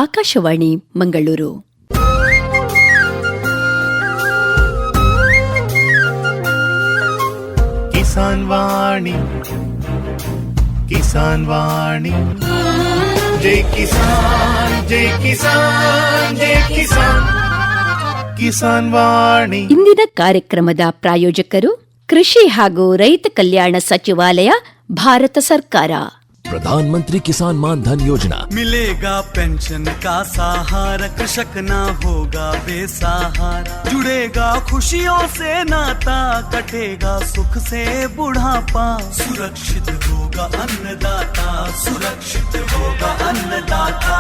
ಆಕಾಶವಾಣಿ ಮಂಗಳೂರು. ಕಿಸಾನ್ ವಾಣಿ, ಕಿಸಾನ್ ವಾಣಿ, ಜೈ ಕಿಸಾನ್, ಜೈ ಕಿಸಾನ್, ಜೈ ಕಿಸಾನ್, ಕಿಸಾನ್ ವಾಣಿ. ಇಂದಿನ ಕಾರ್ಯಕ್ರಮದ ಪ್ರಾಯೋಜಕರು ಕೃಷಿ ಹಾಗೂ ರೈತ ಕಲ್ಯಾಣ ಸಚಿವಾಲಯ, ಭಾರತ ಸರ್ಕಾರ. प्रधानमंत्री किसान मान धन योजना. मिलेगा पेंशन का सहारा, कृषक ना होगा बेसहारा, जुड़ेगा खुशियों से नाता, कटेगा सुख से बुढ़ापा, सुरक्षित होगा अन्नदाता, सुरक्षित होगा अन्नदाता.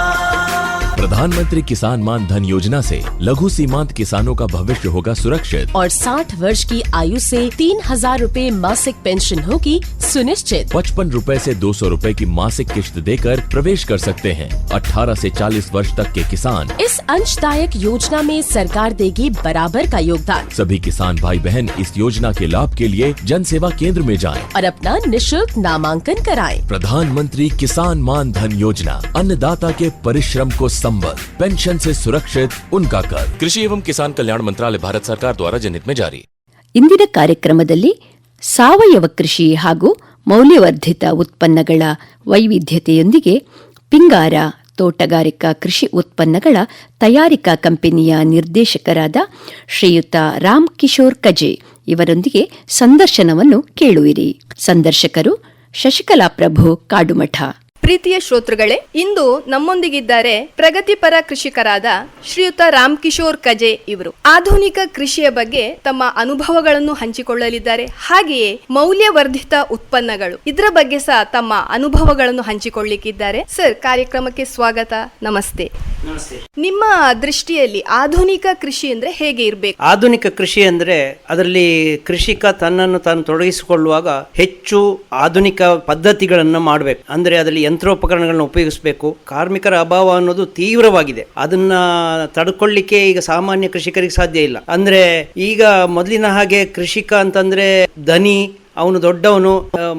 प्रधानमंत्री किसान मान धन योजना से लघु सीमांत किसानों का भविष्य होगा सुरक्षित और 60 वर्ष की आयु से 3,000 रूपए मासिक पेंशन होगी सुनिश्चित. 55 रूपए से 200 रूपए की मासिक किश्त देकर प्रवेश कर सकते हैं. 18 से 40 वर्ष तक के किसान इस अंशदायक योजना में सरकार देगी बराबर का योगदान. सभी किसान भाई बहन इस योजना के लाभ के लिए जन सेवा केंद्र में जाएं और अपना निःशुल्क नामांकन कराएं. प्रधानमंत्री किसान मान धन योजना, अन्नदाता के परिश्रम को संबल, पेंशन से सुरक्षित उनका कर. कृषि एवं किसान कल्याण मंत्रालय, भारत सरकार द्वारा जनहित में जारी. ಇಂದಿನ ಕಾರ್ಯಕ್ರಮದಲ್ಲಿ ಸಾವಯವ ಕೃಷಿ ಹಾಗೂ ಮೌಲ್ಯವರ್ಧಿತ ಉತ್ಪನ್ನಗಳ ವೈವಿಧ್ಯತೆಯೊಂದಿಗೆ ಪಿಂಗಾರ ತೋಟಗಾರಿಕಾ ಕೃಷಿ ಉತ್ಪನ್ನಗಳ ತಯಾರಿಕಾ ಕಂಪನಿಯ ನಿರ್ದೇಶಕರಾದ ಶ್ರೀಯುತ ರಾಮ್ ಕಿಶೋರ್ ಕಜೆ ಇವರೊಂದಿಗೆ ಸಂದರ್ಶನವನ್ನು ಕೇಳುವಿರಿ. ಸಂದರ್ಶಕರು ಶಶಿಕಲಾ ಪ್ರಭು ಕಾಡುಮಠ. ಪ್ರೀತಿಯ ಶ್ರೋತೃಗಳೇ, ಇಂದು ನಮ್ಮೊಂದಿಗಿದ್ದಾರೆ ಪ್ರಗತಿಪರ ಕೃಷಿಕರಾದ ಶ್ರೀಯುತ ರಾಮ್ ಕಿಶೋರ್ ಕಜೆ ಇವರು. ಆಧುನಿಕ ಕೃಷಿಯ ಬಗ್ಗೆ ತಮ್ಮ ಅನುಭವಗಳನ್ನು ಹಂಚಿಕೊಳ್ಳಲಿದ್ದಾರೆ. ಹಾಗೆಯೇ ಮೌಲ್ಯವರ್ಧಿತ ಉತ್ಪನ್ನಗಳು, ಇದರ ಬಗ್ಗೆ ಸಹ ತಮ್ಮ ಅನುಭವಗಳನ್ನು ಹಂಚಿಕೊಳ್ಳಲಿಕ್ಕಿದ್ದಾರೆ. ಸರ್, ಕಾರ್ಯಕ್ರಮಕ್ಕೆ ಸ್ವಾಗತ. ನಮಸ್ತೆ. ನಿಮ್ಮ ದೃಷ್ಟಿಯಲ್ಲಿ ಆಧುನಿಕ ಕೃಷಿ ಅಂದ್ರೆ ಹೇಗೆ ಇರಬೇಕು? ಆಧುನಿಕ ಕೃಷಿ ಅಂದ್ರೆ ಅದರಲ್ಲಿ ಕೃಷಿಕ ತನ್ನನ್ನು ತಾನು ತೊಡಗಿಸಿಕೊಳ್ಳುವಾಗ ಹೆಚ್ಚು ಆಧುನಿಕ ಪದ್ಧತಿಗಳನ್ನು ಮಾಡಬೇಕು. ಅಂದ್ರೆ ಅದರಲ್ಲಿ ಯಂತ್ರೋಪಕರಣಗಳನ್ನು ಉಪಯೋಗಿಸಬೇಕು. ಕಾರ್ಮಿಕರ ಅಭಾವ ಅನ್ನೋದು ತೀವ್ರವಾಗಿದೆ. ಅದನ್ನ ತಡ್ಕೊಳ್ಳಿಕ್ಕೆ ಈಗ ಸಾಮಾನ್ಯ ಕೃಷಿಕರಿಗೆ ಸಾಧ್ಯ ಇಲ್ಲ. ಅಂದ್ರೆ ಈಗ ಮೊದಲಿನ ಹಾಗೆ ಕೃಷಿಕ ಅಂತಂದ್ರೆ ದನಿ, ಅವನು ದೊಡ್ಡವನು,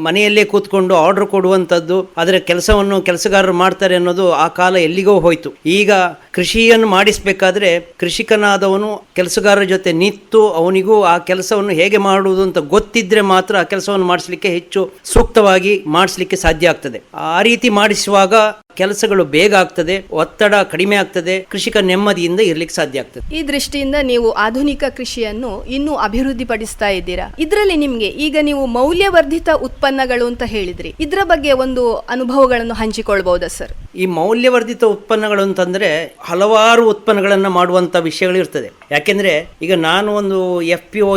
ಮನೆಯಲ್ಲೇ ಕೂತ್ಕೊಂಡು ಆರ್ಡರ್ ಕೊಡುವಂಥದ್ದು, ಅದರ ಕೆಲಸವನ್ನು ಕೆಲಸಗಾರರು ಮಾಡ್ತಾರೆ ಅನ್ನೋದು ಆ ಕಾಲ ಎಲ್ಲಿಗೋ ಹೋಯ್ತು. ಈಗ ಕೃಷಿಯನ್ನು ಮಾಡಿಸಬೇಕಾದ್ರೆ ಕೃಷಿಕನಾದವನು ಕೆಲಸಗಾರರ ಜೊತೆ ನಿಂತು ಅವನಿಗೂ ಆ ಕೆಲಸವನ್ನು ಹೇಗೆ ಮಾಡುವುದು ಅಂತ ಗೊತ್ತಿದ್ರೆ ಮಾತ್ರ ಆ ಕೆಲಸವನ್ನು ಮಾಡಿಸಲಿಕ್ಕೆ ಹೆಚ್ಚು ಸೂಕ್ತವಾಗಿ ಮಾಡಿಸಲಿಕ್ಕೆ ಸಾಧ್ಯ ಆಗ್ತದೆ. ಆ ರೀತಿ ಮಾಡಿಸುವಾಗ ಕೆಲಸಗಳು ಬೇಗ ಆಗ್ತದೆ, ಒತ್ತಡ ಕಡಿಮೆ ಆಗ್ತದೆ, ಕೃಷಿಕ ನೆಮ್ಮದಿಯಿಂದ ಇರ್ಲಿಕ್ಕೆ ಸಾಧ್ಯ ಆಗ್ತದೆ. ಈ ದೃಷ್ಟಿಯಿಂದ ನೀವು ಆಧುನಿಕ ಕೃಷಿಯನ್ನು ಇನ್ನೂ ಅಭಿವೃದ್ಧಿಪಡಿಸ್ತಾ ಇದ್ದೀರಾ. ಇದರಲ್ಲಿ ನಿಮ್ಗೆ ಈಗ ನೀವು ಮೌಲ್ಯವರ್ಧಿತ ಉತ್ಪನ್ನಗಳು ಅಂತ ಹೇಳಿದ್ರಿ, ಇದರ ಬಗ್ಗೆ ಒಂದು ಅನುಭವಗಳನ್ನು ಹಂಚಿಕೊಳ್ಬಹುದಾ ಸರ್? ಈ ಮೌಲ್ಯವರ್ಧಿತ ಉತ್ಪನ್ನಗಳು ಅಂತಂದ್ರೆ ಹಲವಾರು ಉತ್ಪನ್ನಗಳನ್ನು ಮಾಡುವಂತ ವಿಷಯಗಳು ಇರ್ತದೆ. ಯಾಕೆಂದ್ರೆ ಈಗ ನಾನು ಒಂದು FPO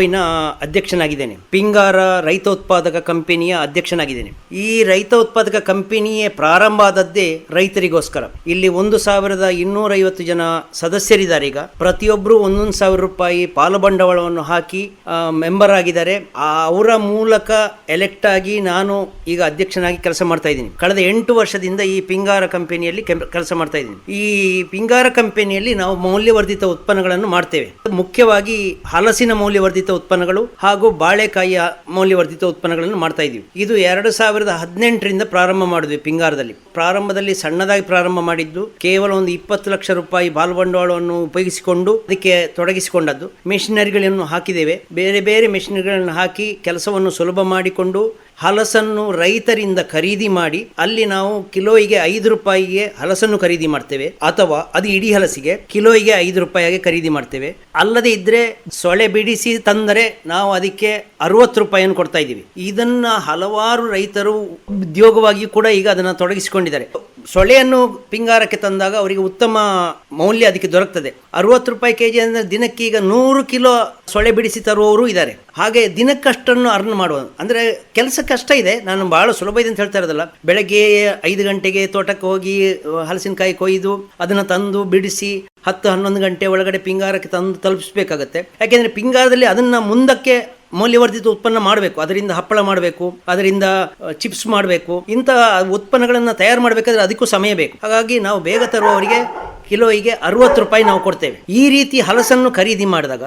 ಅಧ್ಯಕ್ಷನಾಗಿದ್ದೇನೆ, ಪಿಂಗಾರ ರೈತ ಉತ್ಪಾದಕ ಕಂಪನಿಯ ಅಧ್ಯಕ್ಷನಾಗಿದ್ದೇನೆ. ಈ ರೈತ ಉತ್ಪಾದಕ ಕಂಪನಿಯೇ ಪ್ರಾರಂಭ ಆದದ್ದೇ ರೈತರಿಗೋಸ್ಕರ. ಇಲ್ಲಿ 1,250 ಜನ ಸದಸ್ಯರಿದ್ದಾರೆ. ಈಗ ಪ್ರತಿಯೊಬ್ಬರು 1,000 ರೂಪಾಯಿ ಪಾಲು ಬಂಡವಾಳವನ್ನು ಹಾಕಿ ಮೆಂಬರ್ ಆಗಿದ್ದಾರೆ. ಅವರ ಮೂಲಕ ಎಲೆಕ್ಟ್ ಆಗಿ ನಾನು ಈಗ ಅಧ್ಯಕ್ಷನಾಗಿ ಕೆಲಸ ಮಾಡ್ತಾ ಇದ್ದೀನಿ. ಕಳೆದ 8 ವರ್ಷದಿಂದ ಈ ಪಿಂಗಾರ ಕಂಪನಿಯಲ್ಲಿ ಕೆಲಸ ಮಾಡ್ತಾ ಇದ್ದೀನಿ. ಈ ಪಿಂಗಾರ ಕಂಪನಿಯಲ್ಲಿ ನಾವು ಮೌಲ್ಯವರ್ಧಿತ ಉತ್ಪನ್ನಗಳನ್ನು ಮಾಡ್ತೇವೆ. ಮುಖ್ಯವಾಗಿ ಹಲಸಿನ ಮೌಲ್ಯವರ್ಧಿತ ಉತ್ಪನ್ನಗಳು ಹಾಗೂ ಬಾಳೆಕಾಯಿಯ ಮೌಲ್ಯವರ್ಧಿತ ಉತ್ಪನ್ನಗಳನ್ನು ಮಾಡ್ತಾ ಇದ್ದೀವಿ. ಇದು 2018ರಿಂದ ಪ್ರಾರಂಭ ಮಾಡಿದ್ವಿ. ಪಿಂಗಾರದಲ್ಲಿ ಪ್ರಾರಂಭದಲ್ಲಿ ಸಣ್ಣದಾಗಿ ಪ್ರಾರಂಭ ಮಾಡಿದ್ದು, ಕೇವಲ ಒಂದು 20 ಲಕ್ಷ ರೂಪಾಯಿ ಬಾಲ್ಬಂಡವಾಳವನ್ನು ಉಪಯೋಗಿಸಿಕೊಂಡು ಅದಕ್ಕೆ ತೊಡಗಿಸಿಕೊಂಡದ್ದು. ಮೆಷಿನರಿಗಳನ್ನು ಹಾಕಿದ್ದೇವೆ. ಬೇರೆ ಬೇರೆ ಮೆಷಿನರಿಗಳನ್ನು ಹಾಕಿ ಕೆಲಸವನ್ನು ಸುಲಭ ಮಾಡಿಕೊಂಡು ಹಲಸನ್ನು ರೈತರಿಂದ ಖರೀದಿ ಮಾಡಿ ಅಲ್ಲಿ ನಾವು ಕಿಲೋಯಿಗೆ 5 ರೂಪಾಯಿಗೆ ಹಲಸನ್ನು ಖರೀದಿ ಮಾಡ್ತೇವೆ, ಅಥವಾ ಅದು ಇಡೀ ಹಲಸಿಗೆ ಕಿಲೋಯಿಗೆ 5 ರೂಪಾಯಿಗೆ ಖರೀದಿ ಮಾಡ್ತೇವೆ. ಅಲ್ಲದೆ ಇದ್ರೆ ಸೊಳೆ ಬಿಡಿಸಿ ತಂದರೆ ನಾವು ಅದಕ್ಕೆ 60 ರೂಪಾಯಿಯನ್ನು ಕೊಡ್ತಾ ಇದ್ದೀವಿ. ಇದನ್ನ ಹಲವಾರು ರೈತರು ಉದ್ಯೋಗವಾಗಿ ಕೂಡ ಈಗ ಅದನ್ನು ತೊಡಗಿಸಿಕೊಂಡಿದ್ದಾರೆ. ಸೊಳೆಯನ್ನು ಪಿಂಗಾರಕ್ಕೆ ತಂದಾಗ ಅವರಿಗೆ ಉತ್ತಮ ಮೌಲ್ಯ ಅದಕ್ಕೆ ದೊರಕ್ತದೆ. 60 ರೂಪಾಯಿ ಕೆಜಿ ಅಂದ್ರೆ ದಿನಕ್ಕೆ ಈಗ 100 ಕಿಲೋ ಸೊಳೆ ಬಿಡಿಸಿ ತರುವವರು ಇದ್ದಾರೆ. ಹಾಗೆ ದಿನಕ್ಕಷ್ಟನ್ನು ಅರ್ನ್ ಮಾಡುವ, ಅಂದ್ರೆ ಕೆಲಸ ಕಷ್ಟ ಇದೆ, ನಾನು ಬಹಳ ಸುಲಭ ಇದೆ ಅಂತ ಹೇಳ್ತಾ ಇರೋದಲ್ಲ. ಬೆಳಗ್ಗೆ 5 ಗಂಟೆಗೆ ತೋಟಕ್ಕೆ ಹೋಗಿ ಹಲಸಿನಕಾಯಿ ಕೊಯ್ದು ಅದನ್ನು ತಂದು ಬಿಡಿಸಿ 10-11 ಗಂಟೆ ಒಳಗಡೆ ಪಿಂಗಾರಕ್ಕೆ ತಂದು ತಲುಪಿಸಬೇಕಾಗತ್ತೆ. ಯಾಕೆಂದ್ರೆ ಪಿಂಗಾರದಲ್ಲಿ ಅದನ್ನ ಮುಂದಕ್ಕೆ ಮೌಲ್ಯವರ್ಧಿತ ಉತ್ಪನ್ನ ಮಾಡಬೇಕು. ಅದರಿಂದ ಹಪ್ಪಳ ಮಾಡಬೇಕು, ಅದರಿಂದ ಚಿಪ್ಸ್ ಮಾಡಬೇಕು. ಇಂತಹ ಉತ್ಪನ್ನಗಳನ್ನು ತಯಾರು ಮಾಡಬೇಕಾದ್ರೆ ಅದಕ್ಕೂ ಸಮಯ ಬೇಕು. ಹಾಗಾಗಿ ನಾವು ಬೇಗ ತರುವವರಿಗೆ ಕಿಲೋಯಿಗೆ 60 ರೂಪಾಯಿ ನಾವು ಕೊಡ್ತೇವೆ. ಈ ರೀತಿ ಹಲಸನ್ನು ಖರೀದಿ ಮಾಡಿದಾಗ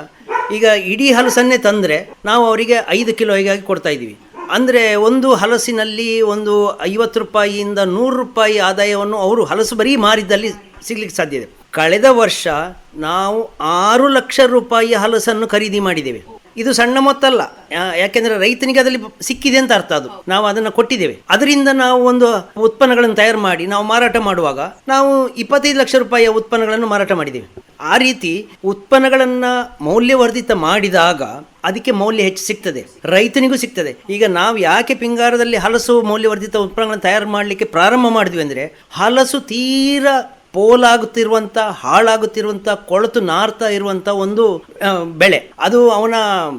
ಈಗ ಇಡೀ ಹಲಸನ್ನೇ ತಂದರೆ ನಾವು ಅವರಿಗೆ 5 ಕಿಲೋಯಿಗಾಗಿ ಕೊಡ್ತಾ ಇದ್ದೀವಿ. ಅಂದರೆ ಒಂದು ಹಲಸಿನಲ್ಲಿ ಒಂದು 50 ರೂಪಾಯಿಯಿಂದ 100 ರೂಪಾಯಿ ಆದಾಯವನ್ನು ಅವರು ಹಲಸು ಬರೀ ಮಾರಿದ್ದಲ್ಲಿ ಸಿಗ್ಲಿಕ್ಕೆ ಸಾಧ್ಯ ಇದೆ. ಕಳೆದ ವರ್ಷ ನಾವು 6 ಲಕ್ಷ ರೂಪಾಯಿಯ ಹಲಸನ್ನು ಖರೀದಿ ಮಾಡಿದ್ದೇವೆ. ಇದು ಸಣ್ಣ ಮೊತ್ತ ಅಲ್ಲ, ಯಾಕೆಂದರೆ ರೈತನಿಗೆ ಅದರಲ್ಲಿ ಸಿಕ್ಕಿದೆ ಅಂತ ಅರ್ಥ. ಅದು ನಾವು ಅದನ್ನು ಕೊಟ್ಟಿದ್ದೇವೆ. ಅದರಿಂದ ನಾವು ಒಂದು ಉತ್ಪನ್ನಗಳನ್ನು ತಯಾರು ಮಾಡಿ ನಾವು ಮಾರಾಟ ಮಾಡುವಾಗ ನಾವು 25 ಲಕ್ಷ ರೂಪಾಯಿಯ ಉತ್ಪನ್ನಗಳನ್ನು ಮಾರಾಟ ಮಾಡಿದ್ದೇವೆ. ಆ ರೀತಿ ಉತ್ಪನ್ನಗಳನ್ನು ಮೌಲ್ಯವರ್ಧಿತ ಮಾಡಿದಾಗ ಅದಕ್ಕೆ ಮೌಲ್ಯ ಹೆಚ್ಚು ಸಿಗ್ತದೆ, ರೈತನಿಗೂ ಸಿಗ್ತದೆ. ಈಗ ನಾವು ಯಾಕೆ ಪಿಂಗಾರದಲ್ಲಿ ಹಲಸು ಮೌಲ್ಯವರ್ಧಿತ ಉತ್ಪನ್ನಗಳನ್ನು ತಯಾರು ಮಾಡಲಿಕ್ಕೆ ಪ್ರಾರಂಭ ಮಾಡಿದ್ವಿ ಅಂದರೆ, ಹಲಸು ತೀರಾ ಪೋಲಾಗುತ್ತಿರುವಂಥ, ಹಾಳಾಗುತ್ತಿರುವಂಥ, ಕೊಳತು ನಾರ್ತಾ ಇರುವಂಥ ಒಂದು ಬೆಳೆ. ಅದು ಅವನ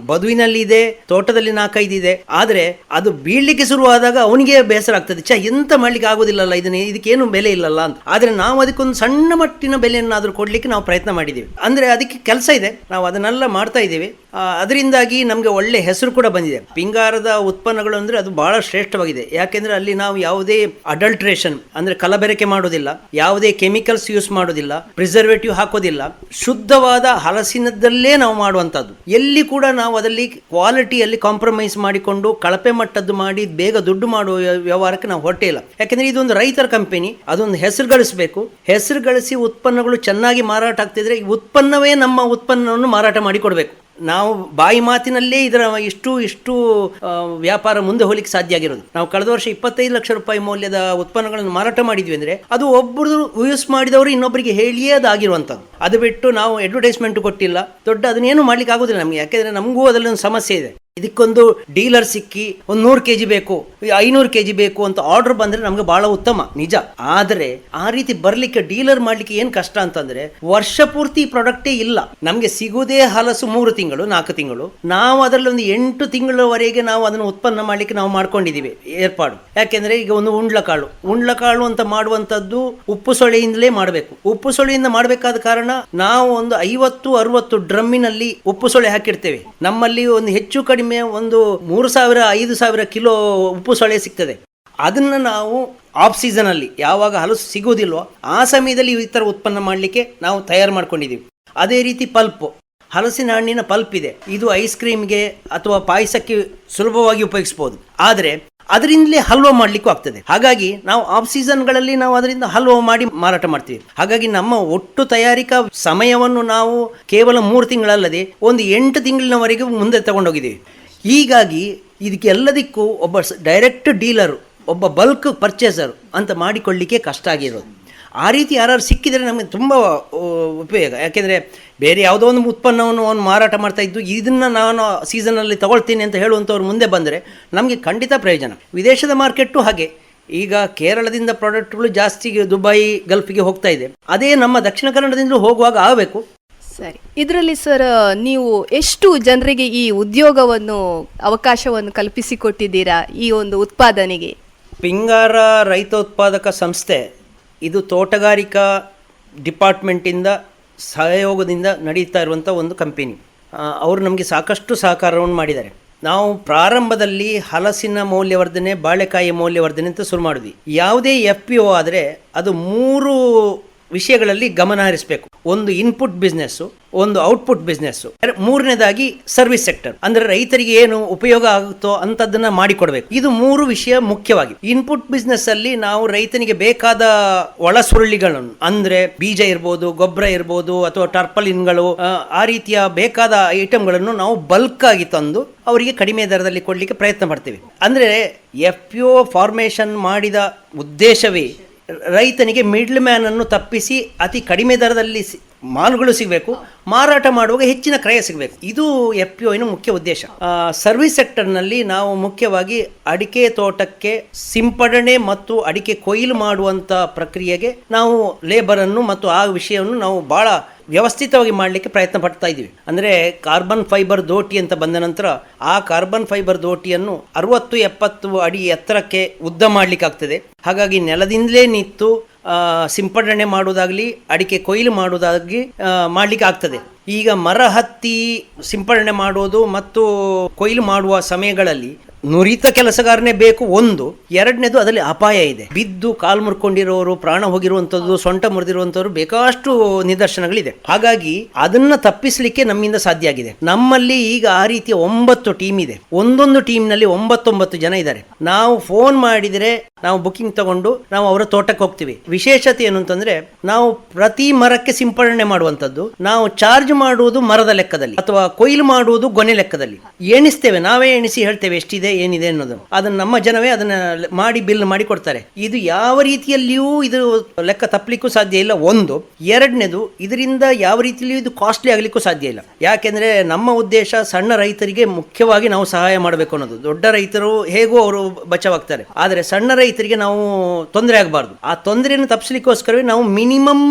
ಬದುವಿನಲ್ಲಿ ಇದೆ, ತೋಟದಲ್ಲಿ 4-5 ಇದೆ. ಆದರೆ ಅದು ಬೀಳಲಿಕ್ಕೆ ಶುರುವಾದಾಗ ಅವನಿಗೆ ಬೇಸರ ಆಗ್ತದೆ, ಎಂತ ಮಾಡ್ಲಿಕ್ಕೆ ಆಗೋದಿಲ್ಲಲ್ಲ, ಇದಕ್ಕೇನು ಬೆಲೆ ಇಲ್ಲಲ್ಲ ಅಂತ. ಆದರೆ ನಾವು ಅದಕ್ಕೊಂದು ಸಣ್ಣ ಮಟ್ಟಿನ ಬೆಲೆಯನ್ನಾದರೂ ಕೊಡಲಿಕ್ಕೆ ನಾವು ಪ್ರಯತ್ನ ಮಾಡಿದ್ದೀವಿ. ಅಂದರೆ ಅದಕ್ಕೆ ಕೆಲಸ ಇದೆ, ನಾವು ಅದನ್ನೆಲ್ಲ ಮಾಡ್ತಾ ಇದ್ದೀವಿ. ಅದರಿಂದಾಗಿ ನಮಗೆ ಒಳ್ಳೆ ಹೆಸರು ಕೂಡ ಬಂದಿದೆ. ಪಿಂಗಾರದ ಉತ್ಪನ್ನಗಳು ಅಂದರೆ ಅದು ಬಹಳ ಶ್ರೇಷ್ಠವಾಗಿದೆ. ಯಾಕೆಂದರೆ ಅಲ್ಲಿ ನಾವು ಯಾವುದೇ ಅಡಲ್ಟ್ರೇಷನ್ ಅಂದರೆ ಕಲಬೆರಕೆ ಮಾಡೋದಿಲ್ಲ, ಯಾವುದೇ ಕೆಮಿಕಲ್ಸ್ ಯೂಸ್ ಮಾಡೋದಿಲ್ಲ, ಪ್ರಿಸರ್ವೇಟಿವ್ ಹಾಕೋದಿಲ್ಲ, ಶುದ್ಧವಾದ ಹಲಸಿನದಲ್ಲೇ ನಾವು ಮಾಡುವಂಥದ್ದು. ಎಲ್ಲಿ ಕೂಡ ನಾವು ಅದರಲ್ಲಿ ಕ್ವಾಲಿಟಿಯಲ್ಲಿ ಕಾಂಪ್ರಮೈಸ್ ಮಾಡಿಕೊಂಡು ಕಳಪೆ ಮಟ್ಟದ್ದು ಮಾಡಿ ಬೇಗ ದುಡ್ಡು ಮಾಡುವ ವ್ಯವಹಾರಕ್ಕೆ ನಾವು ಹೊರಟೇ ಇಲ್ಲ. ಯಾಕೆಂದರೆ ಇದೊಂದು ರೈತರ ಕಂಪನಿ, ಅದೊಂದು ಹೆಸರು ಗಳಿಸಬೇಕು. ಹೆಸರು ಗಳಿಸಿ ಉತ್ಪನ್ನಗಳು ಚೆನ್ನಾಗಿ ಮಾರಾಟ ಆಗ್ತಿದ್ರೆ ಈ ಉತ್ಪನ್ನವೇ ನಮ್ಮ ಉತ್ಪನ್ನವನ್ನು ಮಾರಾಟ ಮಾಡಿಕೊಡ್ಬೇಕು. ನಾವು ಬಾಯಿ ಮಾತಿನಲ್ಲೇ ಇದರ ಇಷ್ಟು ವ್ಯಾಪಾರ ಮುಂದೆ ಹೋಗ್ಲಿಕ್ಕೆ ಸಾಧ್ಯ ಆಗಿರೋದು. ನಾವು ಕಳೆದ ವರ್ಷ 25 ಲಕ್ಷ ರೂಪಾಯಿ ಮೌಲ್ಯದ ಉತ್ಪನ್ನಗಳನ್ನು ಮಾರಾಟ ಮಾಡಿದ್ವಿ ಅಂದರೆ ಅದು ಒಬ್ಬರು ಯೂಸ್ ಮಾಡಿದವರು ಇನ್ನೊಬ್ಬರಿಗೆ ಹೇಳಿಯೇ ಅದಾಗಿರುವಂಥದ್ದು. ಅದು ಬಿಟ್ಟು ನಾವು ಅಡ್ವರ್ಟೈಸ್ಮೆಂಟ್ ಕೊಟ್ಟಿಲ್ಲ, ಅದನ್ನೇನು ಮಾಡ್ಲಿಕ್ಕೆ ಆಗೋದಿಲ್ಲ ನಮಗೆ. ಯಾಕೆಂದರೆ ನಮಗೂ ಅದರಲ್ಲಿ ಒಂದು ಸಮಸ್ಯೆ ಇದೆ. ಇದಕ್ಕೊಂದು ಡೀಲರ್ ಸಿಕ್ಕಿ ಒಂದು 100 kg ಬೇಕು, 500 kg ಬೇಕು ಅಂತ ಆರ್ಡರ್ ಬಂದರೆ ನಮಗೆ ಬಹಳ ಉತ್ತಮ, ನಿಜ. ಆದರೆ ಆ ರೀತಿ ಬರಲಿಕ್ಕೆ ಡೀಲರ್ ಮಾಡಲಿಕ್ಕೆ ಏನು ಕಷ್ಟ ಅಂತಂದರೆ, ವರ್ಷ ಪೂರ್ತಿ ಪ್ರಾಡಕ್ಟೇ ಇಲ್ಲ ನಮಗೆ ಸಿಗುವುದೇ ಹಲಸು 3 ತಿಂಗಳು 4 ತಿಂಗಳು. ನಾವು ಅದರಲ್ಲಿ ಒಂದು 8 ತಿಂಗಳವರೆಗೆ ನಾವು ಅದನ್ನು ಉತ್ಪನ್ನ ಮಾಡಲಿಕ್ಕೆ ನಾವು ಮಾಡ್ಕೊಂಡಿದ್ದೀವಿ ಏರ್ಪಾಡು. ಯಾಕೆಂದರೆ ಈಗ ಒಂದು ಉಂಡ್ಲಕಾಳು ಅಂತ ಮಾಡುವಂಥದ್ದು ಉಪ್ಪು ಸೊಳೆಯಿಂದಲೇ ಮಾಡಬೇಕು. ಉಪ್ಪು ಸೊಳೆಯಿಂದ ಮಾಡಬೇಕಾದ ಕಾರಣ ನಾವು ಒಂದು 50-60 ಡ್ರಮ್ಮಿನಲ್ಲಿ ಉಪ್ಪು ಸೊಳೆ ಹಾಕಿರ್ತೇವೆ. ನಮ್ಮಲ್ಲಿ ಒಂದು ಹೆಚ್ಚು ಕಡಿಮೆ ಒಂದು 3,000-5,000 ಕಿಲೋ ಉಪ್ಪು ಸೊಳೆ ಸಿಗ್ತದೆ. ಅದನ್ನು ನಾವು ಆಫ್ ಸೀಸನಲ್ಲಿ ಯಾವಾಗ ಹಲಸು ಸಿಗೋದಿಲ್ವೋ ಆ ಸಮಯದಲ್ಲಿ ಈ ಥರ ಉತ್ಪನ್ನ ಮಾಡಲಿಕ್ಕೆ ನಾವು ತಯಾರು ಮಾಡ್ಕೊಂಡಿದ್ದೀವಿ. ಅದೇ ರೀತಿ ಪಲ್ಪ್, ಹಲಸಿನ ಹಣ್ಣಿನ ಪಲ್ಪ್ ಇದೆ. ಇದು ಐಸ್ ಕ್ರೀಮ್ಗೆ ಅಥವಾ ಪಾಯಸಕ್ಕೆ ಸುಲಭವಾಗಿ ಉಪಯೋಗಿಸ್ಬೋದು. ಆದರೆ ಅದರಿಂದಲೇ ಹಲ್ವಾ ಮಾಡಲಿಕ್ಕೂ ಆಗ್ತದೆ. ಹಾಗಾಗಿ ನಾವು ಆಫ್ ಸೀಸನ್ಗಳಲ್ಲಿ ನಾವು ಅದರಿಂದ ಹಲ್ವಾ ಮಾಡಿ ಮಾರಾಟ ಮಾಡ್ತೀವಿ. ಹಾಗಾಗಿ ನಮ್ಮ ಒಟ್ಟು ತಯಾರಿಕಾ ಸಮಯವನ್ನು ನಾವು ಕೇವಲ 3 ತಿಂಗಳಲ್ಲದೆ ಒಂದು 8 ತಿಂಗಳಿನವರೆಗೂ ಮುಂದೆ ತಗೊಂಡೋಗಿದ್ದೀವಿ. ಹೀಗಾಗಿ ಇದಕ್ಕೆಲ್ಲದಕ್ಕೂ ಒಬ್ಬ ಡೈರೆಕ್ಟ್ ಡೀಲರು, ಒಬ್ಬ ಬಲ್ಕ್ ಪರ್ಚೇಸರ್ ಅಂತ ಮಾಡಿಕೊಳ್ಳಿಕ್ಕೆ ಕಷ್ಟ ಆಗಿರೋದು. ಆ ರೀತಿ ಯಾರು ಸಿಕ್ಕಿದರೆ ನಮಗೆ ತುಂಬ ಉಪಯೋಗ. ಯಾಕೆಂದರೆ ಬೇರೆ ಯಾವುದೋ ಒಂದು ಉತ್ಪನ್ನವನ್ನು ಅವನು ಮಾರಾಟ ಮಾಡ್ತಾ ಇದ್ದು ಇದನ್ನು ನಾನು ಸೀಸನಲ್ಲಿ ತಗೊಳ್ತೀನಿ ಅಂತ ಹೇಳುವಂಥವ್ರು ಮುಂದೆ ಬಂದರೆ ನಮಗೆ ಖಂಡಿತ ಪ್ರಯೋಜನ. ವಿದೇಶದ ಮಾರ್ಕೆಟು ಹಾಗೆ. ಈಗ ಕೇರಳದಿಂದ ಪ್ರಾಡಕ್ಟ್ಗಳು ಜಾಸ್ತಿ ದುಬೈ, ಗಲ್ಫಿಗೆ ಹೋಗ್ತಾ ಇದೆ. ಅದೇ ನಮ್ಮ ದಕ್ಷಿಣ ಕನ್ನಡದಿಂದ ಹೋಗುವಾಗ ಆಗಬೇಕು. ಸರಿ, ಇದರಲ್ಲಿ ಸರ್ ನೀವು ಎಷ್ಟು ಜನರಿಗೆ ಈ ಉದ್ಯೋಗವನ್ನು ಅವಕಾಶವನ್ನು ಕಲ್ಪಿಸಿಕೊಟ್ಟಿದ್ದೀರಾ ಈ ಒಂದು ಉತ್ಪಾದನೆಗೆ? ಪಿಂಗಾರ ರೈತೋತ್ಪಾದಕ ಸಂಸ್ಥೆ ಇದು ತೋಟಗಾರಿಕಾ ಡಿಪಾರ್ಟ್ಮೆಂಟಿಂದ ಸಹಯೋಗದಿಂದ ನಡೀತಾ ಇರುವಂಥ ಒಂದು ಕಂಪನಿ. ಅವರು ನಮಗೆ ಸಾಕಷ್ಟು ಸಹಕಾರವನ್ನು ಮಾಡಿದ್ದಾರೆ. ನಾವು ಪ್ರಾರಂಭದಲ್ಲಿ ಹಲಸಿನ ಮೌಲ್ಯವರ್ಧನೆ, ಬಾಳೆಕಾಯಿ ಮೌಲ್ಯವರ್ಧನೆ ಅಂತ ಶುರು ಮಾಡಿದ್ವಿ. ಯಾವುದೇ FPO ಆದರೆ ಅದು 3 ವಿಷಯಗಳಲ್ಲಿ ಗಮನ ಹರಿಸಬೇಕು. ಒಂದು ಇನ್ಪುಟ್ ಬಿಸ್ನೆಸ್ಸು, ಒಂದು ಔಟ್ಪುಟ್ ಬಿಸ್ನೆಸ್ಸು, 3ನೇದಾಗಿ ಸರ್ವಿಸ್ ಸೆಕ್ಟರ್. ಅಂದರೆ ರೈತರಿಗೆ ಏನು ಉಪಯೋಗ ಆಗುತ್ತೋ ಅಂಥದ್ದನ್ನು ಮಾಡಿಕೊಡ್ಬೇಕು. ಇದು 3 ವಿಷಯ ಮುಖ್ಯವಾಗಿ. ಇನ್ಪುಟ್ ಬಿಸ್ನೆಸ್ ಅಲ್ಲಿ ನಾವು ರೈತನಿಗೆ ಬೇಕಾದ ಒಳ ಸುರುಳಿಗಳನ್ನು ಅಂದರೆ ಬೀಜ ಇರ್ಬೋದು, ಗೊಬ್ಬರ ಇರ್ಬೋದು, ಅಥವಾ ಟರ್ಪಲಿನ್ಗಳು, ಆ ರೀತಿಯ ಬೇಕಾದ ಐಟಮ್ಗಳನ್ನು ನಾವು ಬಲ್ಕ್ ಆಗಿ ತಂದು ಅವರಿಗೆ ಕಡಿಮೆ ದರದಲ್ಲಿ ಕೊಡಲಿಕ್ಕೆ ಪ್ರಯತ್ನ ಪಡ್ತೀವಿ. ಅಂದರೆ FPO ಫಾರ್ಮೇಷನ್ ಮಾಡಿದ ಉದ್ದೇಶವೇ ರೈತನಿಗೆ ಮಿಡ್ಲ್ ಮ್ಯಾನ್ ಅನ್ನು ತಪ್ಪಿಸಿ ಅತಿ ಕಡಿಮೆ ದರದಲ್ಲಿ ಮಾಲುಗಳು ಸಿಗಬೇಕು, ಮಾರಾಟ ಮಾಡುವಾಗ ಹೆಚ್ಚಿನ ಕ್ರಯ ಸಿಗಬೇಕು. ಇದು FPOನ ಮುಖ್ಯ ಉದ್ದೇಶ. ಸರ್ವಿಸ್ ಸೆಕ್ಟರ್ನಲ್ಲಿ ನಾವು ಮುಖ್ಯವಾಗಿ ಅಡಿಕೆ ತೋಟಕ್ಕೆ ಸಿಂಪಡಣೆ ಮತ್ತು ಅಡಿಕೆ ಕೊಯ್ಲು ಮಾಡುವಂಥ ಪ್ರಕ್ರಿಯೆಗೆ ನಾವು ಲೇಬರನ್ನು ಮತ್ತು ಆ ವಿಷಯವನ್ನು ನಾವು ಭಾಳ ವ್ಯವಸ್ಥಿತವಾಗಿ ಮಾಡಲಿಕ್ಕೆ ಪ್ರಯತ್ನ ಪಡ್ತಾ ಇದ್ದೀವಿ. ಅಂದರೆ ಕಾರ್ಬನ್ ಫೈಬರ್ ದೋಟಿ ಅಂತ ಬಂದ ನಂತರ ಆ ಕಾರ್ಬನ್ ಫೈಬರ್ ದೋಟಿಯನ್ನು 60-70 ಅಡಿ ಎತ್ತರಕ್ಕೆ ಉದ್ದ ಮಾಡಲಿಕ್ಕಾಗ್ತದೆ. ಹಾಗಾಗಿ ನೆಲದಿಂದಲೇ ನಿಂತು ಸಿಂಪಡಣೆ ಮಾಡುವುದಾಗಲಿ ಅಡಿಕೆ ಕೊಯ್ಲು ಮಾಡುವುದಾಗಲಿ ಮಾಡಲಿಕ್ಕೆ ಆಗ್ತದೆ. ಈಗ ಮರ ಹತ್ತಿ ಸಿಂಪಡಣೆ ಮಾಡೋದು ಮತ್ತು ಕೊಯ್ಲು ಮಾಡುವ ಸಮಯಗಳಲ್ಲಿ ನುರಿತ ಕೆಲಸಗಾರನೇ ಬೇಕು ಒಂದು. ಎರಡನೇದು ಅದರಲ್ಲಿ ಅಪಾಯ ಇದೆ. ಬಿದ್ದು ಕಾಲು ಮುರ್ಕೊಂಡಿರೋರು, ಪ್ರಾಣ ಹೋಗಿರುವಂತದ್ದು, ಸೊಂಟ ಮುರಿದಿರುವಂತವ್ರು ಬೇಕಾಷ್ಟು ನಿದರ್ಶನಗಳಿದೆ. ಹಾಗಾಗಿ ಅದನ್ನ ತಪ್ಪಿಸಲಿಕ್ಕೆ ನಮ್ಮಿಂದ ಸಾಧ್ಯ ಆಗಿದೆ. ನಮ್ಮಲ್ಲಿ ಈಗ ಆ ರೀತಿಯ 9 ಟೀಮ್ ಇದೆ. ಒಂದೊಂದು ಟೀಮ್ ನಲ್ಲಿ 9 ಜನ ಇದ್ದಾರೆ. ನಾವು ಫೋನ್ ಮಾಡಿದ್ರೆ ನಾವು ಬುಕಿಂಗ್ ತಗೊಂಡು ನಾವು ಅವರ ತೋಟಕ್ಕೆ ಹೋಗ್ತೀವಿ. ವಿಶೇಷತೆ ಏನು ಅಂತಂದ್ರೆ, ನಾವು ಪ್ರತಿ ಮರಕ್ಕೆ ಸಿಂಪಡಣೆ ಮಾಡುವಂತದ್ದು, ನಾವು ಚಾರ್ಜ್ ಮಾಡುವುದು ಮರದ ಲೆಕ್ಕದಲ್ಲಿ ಅಥವಾ ಕೊಯ್ಲು ಮಾಡುವುದು ಗೊನೆ ಲೆಕ್ಕದಲ್ಲಿ ಎಣಿಸ್ತೇವೆ. ನಾವೇ ಎಣಿಸಿ ಹೇಳ್ತೇವೆ ಎಷ್ಟಿದೆ ಏನಿದೆ ಅನ್ನೋದು. ಅದನ್ನ ನಮ್ಮ ಜನವೇ ಅದನ್ನ ಮಾಡಿ ಬಿಲ್ ಮಾಡಿ ಕೊಡ್ತಾರೆ. ಇದು ಯಾವ ರೀತಿಯಲ್ಲಿಯೂ ಇದು ಲೆಕ್ಕ ತಪ್ಪಲಿಕ್ಕೂ ಸಾಧ್ಯ ಇಲ್ಲ ಒಂದು. ಎರಡನೇದು, ಇದರಿಂದ ಯಾವ ರೀತಿಯಲ್ಲಿಯೂ ಇದು ಕಾಸ್ಟ್ಲಿ ಆಗ್ಲಿಕ್ಕೂ ಸಾಧ್ಯ ಇಲ್ಲ. ಯಾಕೆಂದ್ರೆ ನಮ್ಮ ಉದ್ದೇಶ ಸಣ್ಣ ರೈತರಿಗೆ ಮುಖ್ಯವಾಗಿ ನಾವು ಸಹಾಯ ಮಾಡಬೇಕು ಅನ್ನೋದು. ದೊಡ್ಡ ರೈತರು ಹೇಗೋ ಅವರು ಬಚಾವಾಗ್ತಾರೆ, ಆದರೆ ಸಣ್ಣ ರೈತರಿಗೆ ನಾವು ತೊಂದರೆ ಆಗಬಾರ್ದು. ಆ ತೊಂದರೆಯನ್ನು ತಪ್ಪಿಸಲಿಕ್ಕೋಸ್ಕರವೇ ನಾವು ಮಿನಿಮಮ್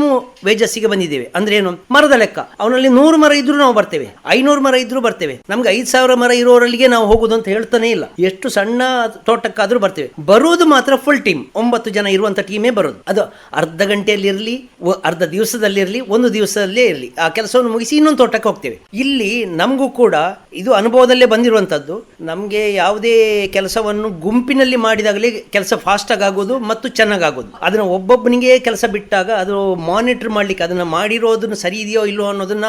ವೇಜಸ್ಸಿಗೆ ಬಂದಿದ್ದೇವೆ. ಅಂದ್ರೆ ಏನು, ಮರದ ಲೆಕ್ಕ. ಅವನಲ್ಲಿ 100 ಮರ ಇದ್ರೂ ನಾವು ಬರ್ತೇವೆ, 500 ಮರ ಇದ್ರೂ ಬರ್ತೇವೆ. ನಮ್ಗೆ 5,000 ಮರ ಇರೋರಲ್ಲಿಗೆ ನಾವು ಹೋಗುದು ಅಂತ ಹೇಳ್ತಾನೆ ಇಲ್ಲ. ಎಷ್ಟು ಸಣ್ಣ ತೋಟಕ್ಕಾದ್ರೂ ಬರ್ತೇವೆ. ಬರುವುದು ಮಾತ್ರ ಫುಲ್ ಟೀಮ್, 9 ಜನ ಇರುವಂತ ಟೀಮೇ ಬರೋದು. ಅದು ಅರ್ಧ ಗಂಟೆಯಲ್ಲಿ ಇರಲಿ, ಅರ್ಧ ದಿವಸದಲ್ಲಿರಲಿ, ಒಂದು ದಿವಸದಲ್ಲೇ ಇರಲಿ, ಆ ಕೆಲಸವನ್ನು ಮುಗಿಸಿ ಇನ್ನೊಂದು ತೋಟಕ್ಕೆ ಹೋಗ್ತೇವೆ. ಇಲ್ಲಿ ನಮಗೂ ಕೂಡ ಇದು ಅನುಭವದಲ್ಲೇ ಬಂದಿರುವಂತದ್ದು. ನಮ್ಗೆ ಯಾವುದೇ ಕೆಲಸವನ್ನು ಗುಂಪಿನಲ್ಲಿ ಮಾಡಿದಾಗಲೇ ಕೆಲಸ ಫಾಸ್ಟ್ ಆಗೋದು ಮತ್ತು ಚೆನ್ನಾಗಾಗೋದು. ಅದನ್ನ ಒಬ್ಬೊಬ್ಬನಿಗೆ ಕೆಲಸ ಬಿಟ್ಟಾಗ ಅದು ಮಾನಿಟರ್ ಮಾಡ್ಲಿಕ್ಕೆ, ಅದನ್ನ ಮಾಡಿರೋದನ್ನ ಸರಿ ಇದೆಯೋ ಇಲ್ಲೋ ಅನ್ನೋದನ್ನ